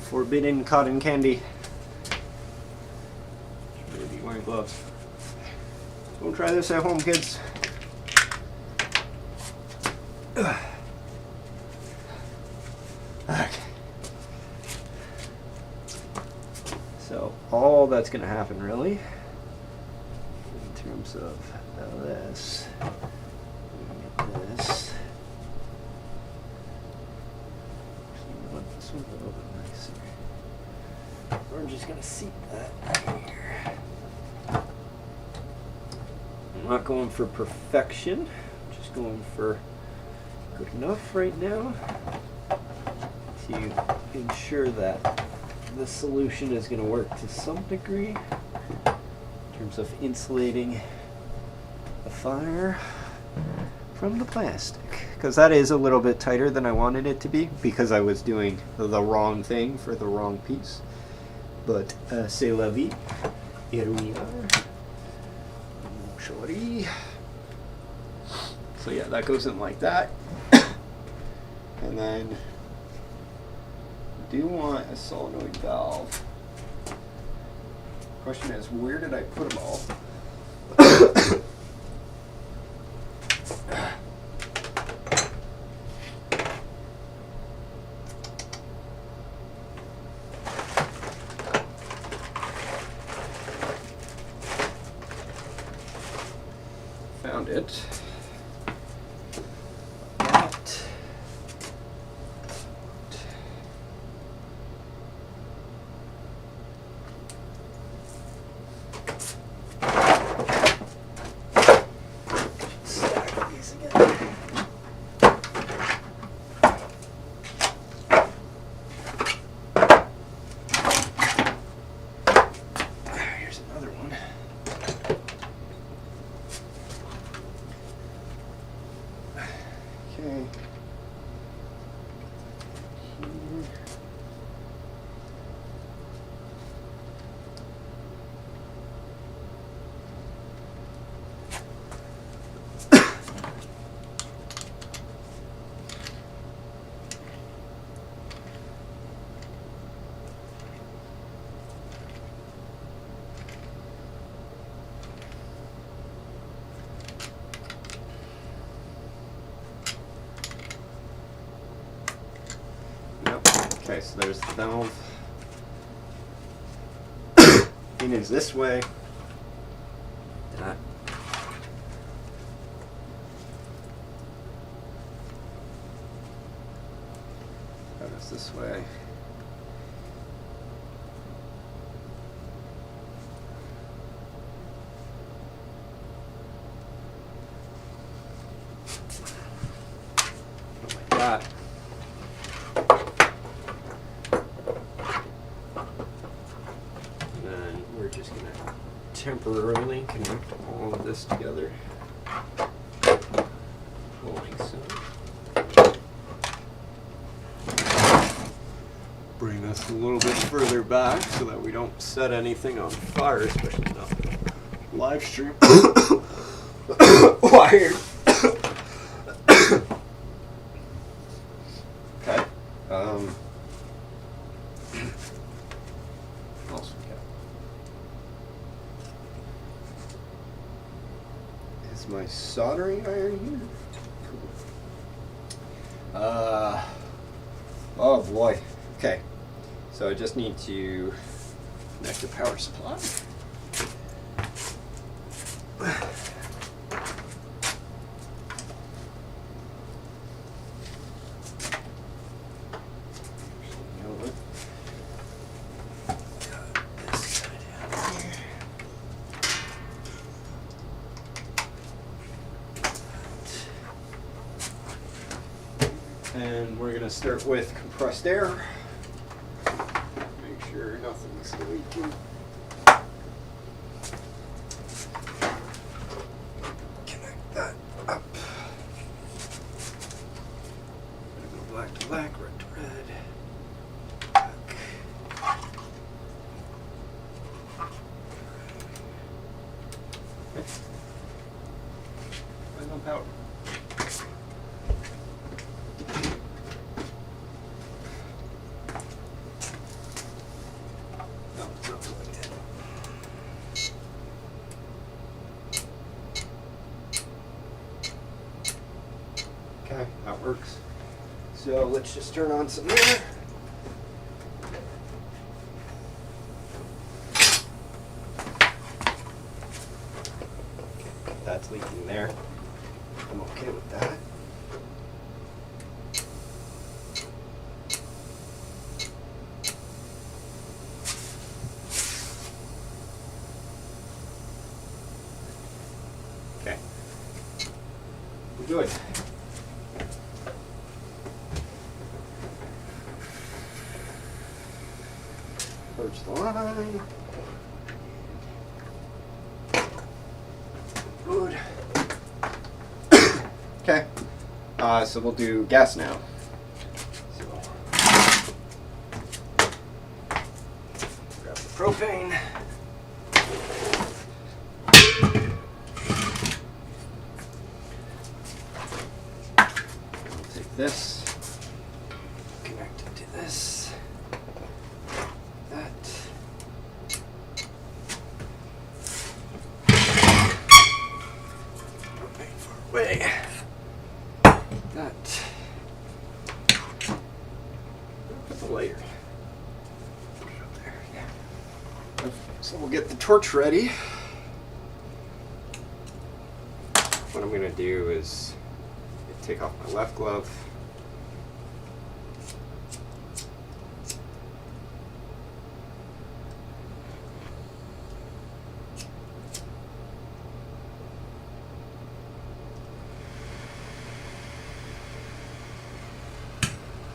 Forbidden cotton candy. Should really be wearing gloves. Don't try this at home, kids. Okay. So all that's going to happen really, in terms of this, this. This one's a little bit nicer. We're just going to seat that here. I'm not going for perfection, I'm just going for good enough right now to ensure that the solution is going to work to some degree in terms of insulating the fire from the plastic, because that is a little bit tighter than I wanted it to be because I was doing the wrong thing for the wrong piece. But c'est la vie. Here we are. Shorty. So yeah, that goes in like that. And then I do want a solenoid valve question is, where did I put them all? Found it. Stack these again. Here's another one. Okay. Okay, so there's the valve. In is this way. That. That is this way. Like that. We're just going to temporarily connect all of this together. Like so. Bring this a little bit further back so that we don't set anything on fire, especially not live stream. Wired. Okay. Also, is my soldering iron here? Cool. Oh boy. Okay. So I just need to connect the power supply. And we're going to start with compressed air. Make sure nothing's leaking. Connect that up. Gonna go black to black, red to red. Black. Okay. Where's no power? Okay, that works. So let's just turn on some air. Okay, that's leaking there. I'm okay with that. Okay. We're good. Purge the line. Good. Okay. So we'll do gas now. So grab the propane. I'll take this. Connect it to this. That. way. That. Put the lighter. Put it up there. Yeah. So we'll get the torch ready. What I'm gonna do is take off my left glove.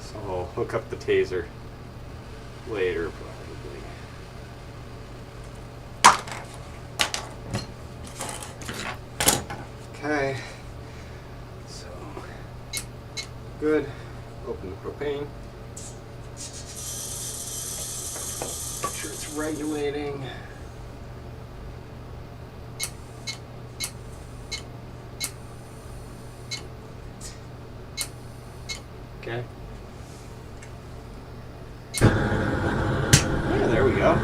So I'll hook up the taser later probably. Okay. So good. Open the propane. Make sure it's regulating. Okay. Yeah, there we go.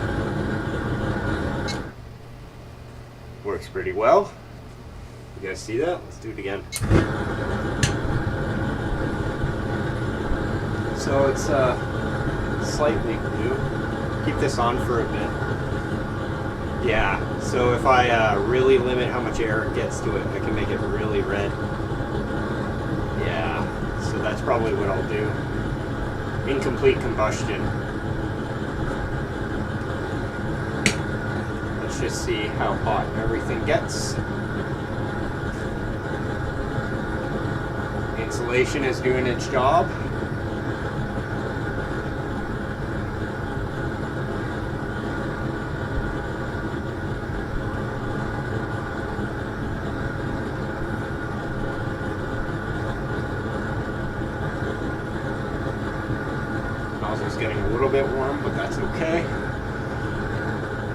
Works pretty well. You guys see that? Let's do it again. So it's slightly blue. Keep this on for a bit. Yeah, so if I really limit how much air it gets to it, I can make it really red. Yeah, so that's probably what I'll do. Incomplete combustion. Let's just see how hot everything gets. Insulation is doing its job. Nozzle's getting a little bit warm, but that's okay.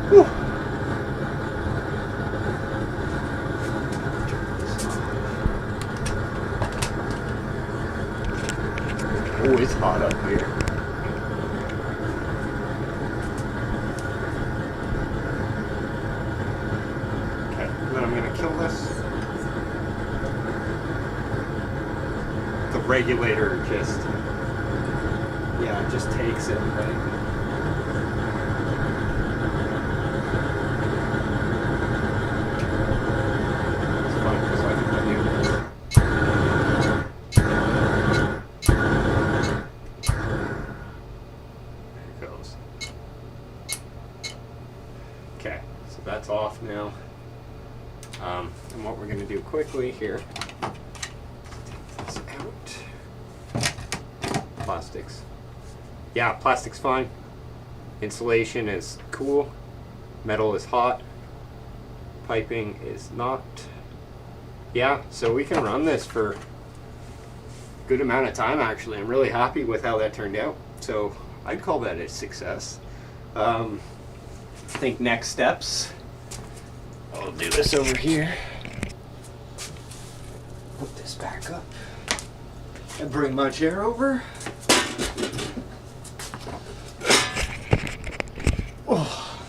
Whew. Oh, it's hot up here. Okay, and then I'm going to kill this. The regulator just, yeah, it just takes it, right? Okay, so that's off now. And what we're going to do quickly here, take this out. Plastics. Yeah, plastic's fine. Insulation is cool. Metal is hot. Piping is not. Yeah, so we can run this for a good amount of time actually. I'm really happy with how that turned out. So I'd call that a success. I think next steps, I'll do this over here. Put this back up and bring my chair over. Oh.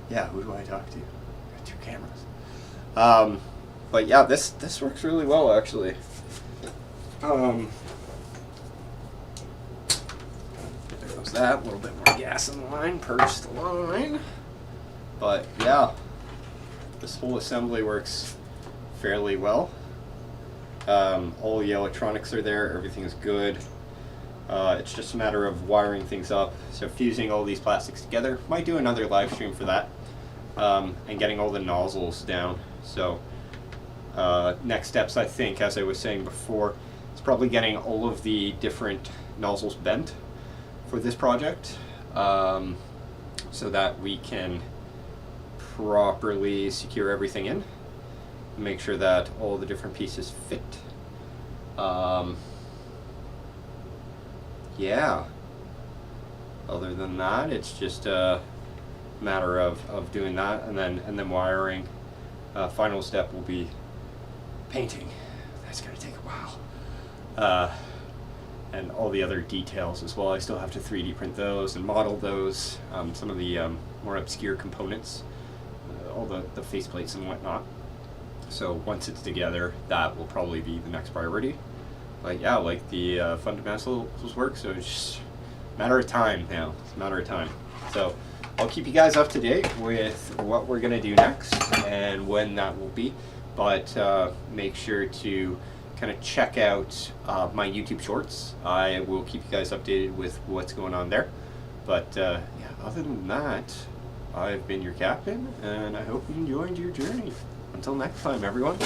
Yeah, who do I talk to? Got two cameras. But yeah, this works really well actually. There goes that, a little bit more gas in the line, purge the line. But yeah, this whole assembly works fairly well. All the electronics are there, everything is good. It's just a matter of wiring things up. So fusing all these plastics together. Might do another live stream for that. And getting all the nozzles down. So next steps, I think, as I was saying before, is probably getting all of the different nozzles bent for this project, so that we can properly secure everything in, make sure that all the different pieces fit. Yeah, other than that, it's just a matter of doing that, and then wiring. Final step will be painting. That's gonna take a while. And all the other details as well. I still have to 3D print those and model those, some of the more obscure components, all the faceplates and whatnot. So once it's together, that will probably be the next priority. But yeah, like the fundamentals work, so it's just a matter of time now. It's a matter of time. So I'll keep you guys up to date with what we're gonna do next and when that will be. But make sure to kind of check out my YouTube shorts. I will keep you guys updated with what's going on there. But yeah, other than that, I've been your captain, and I hope you enjoyed your journey. Until next time, everyone.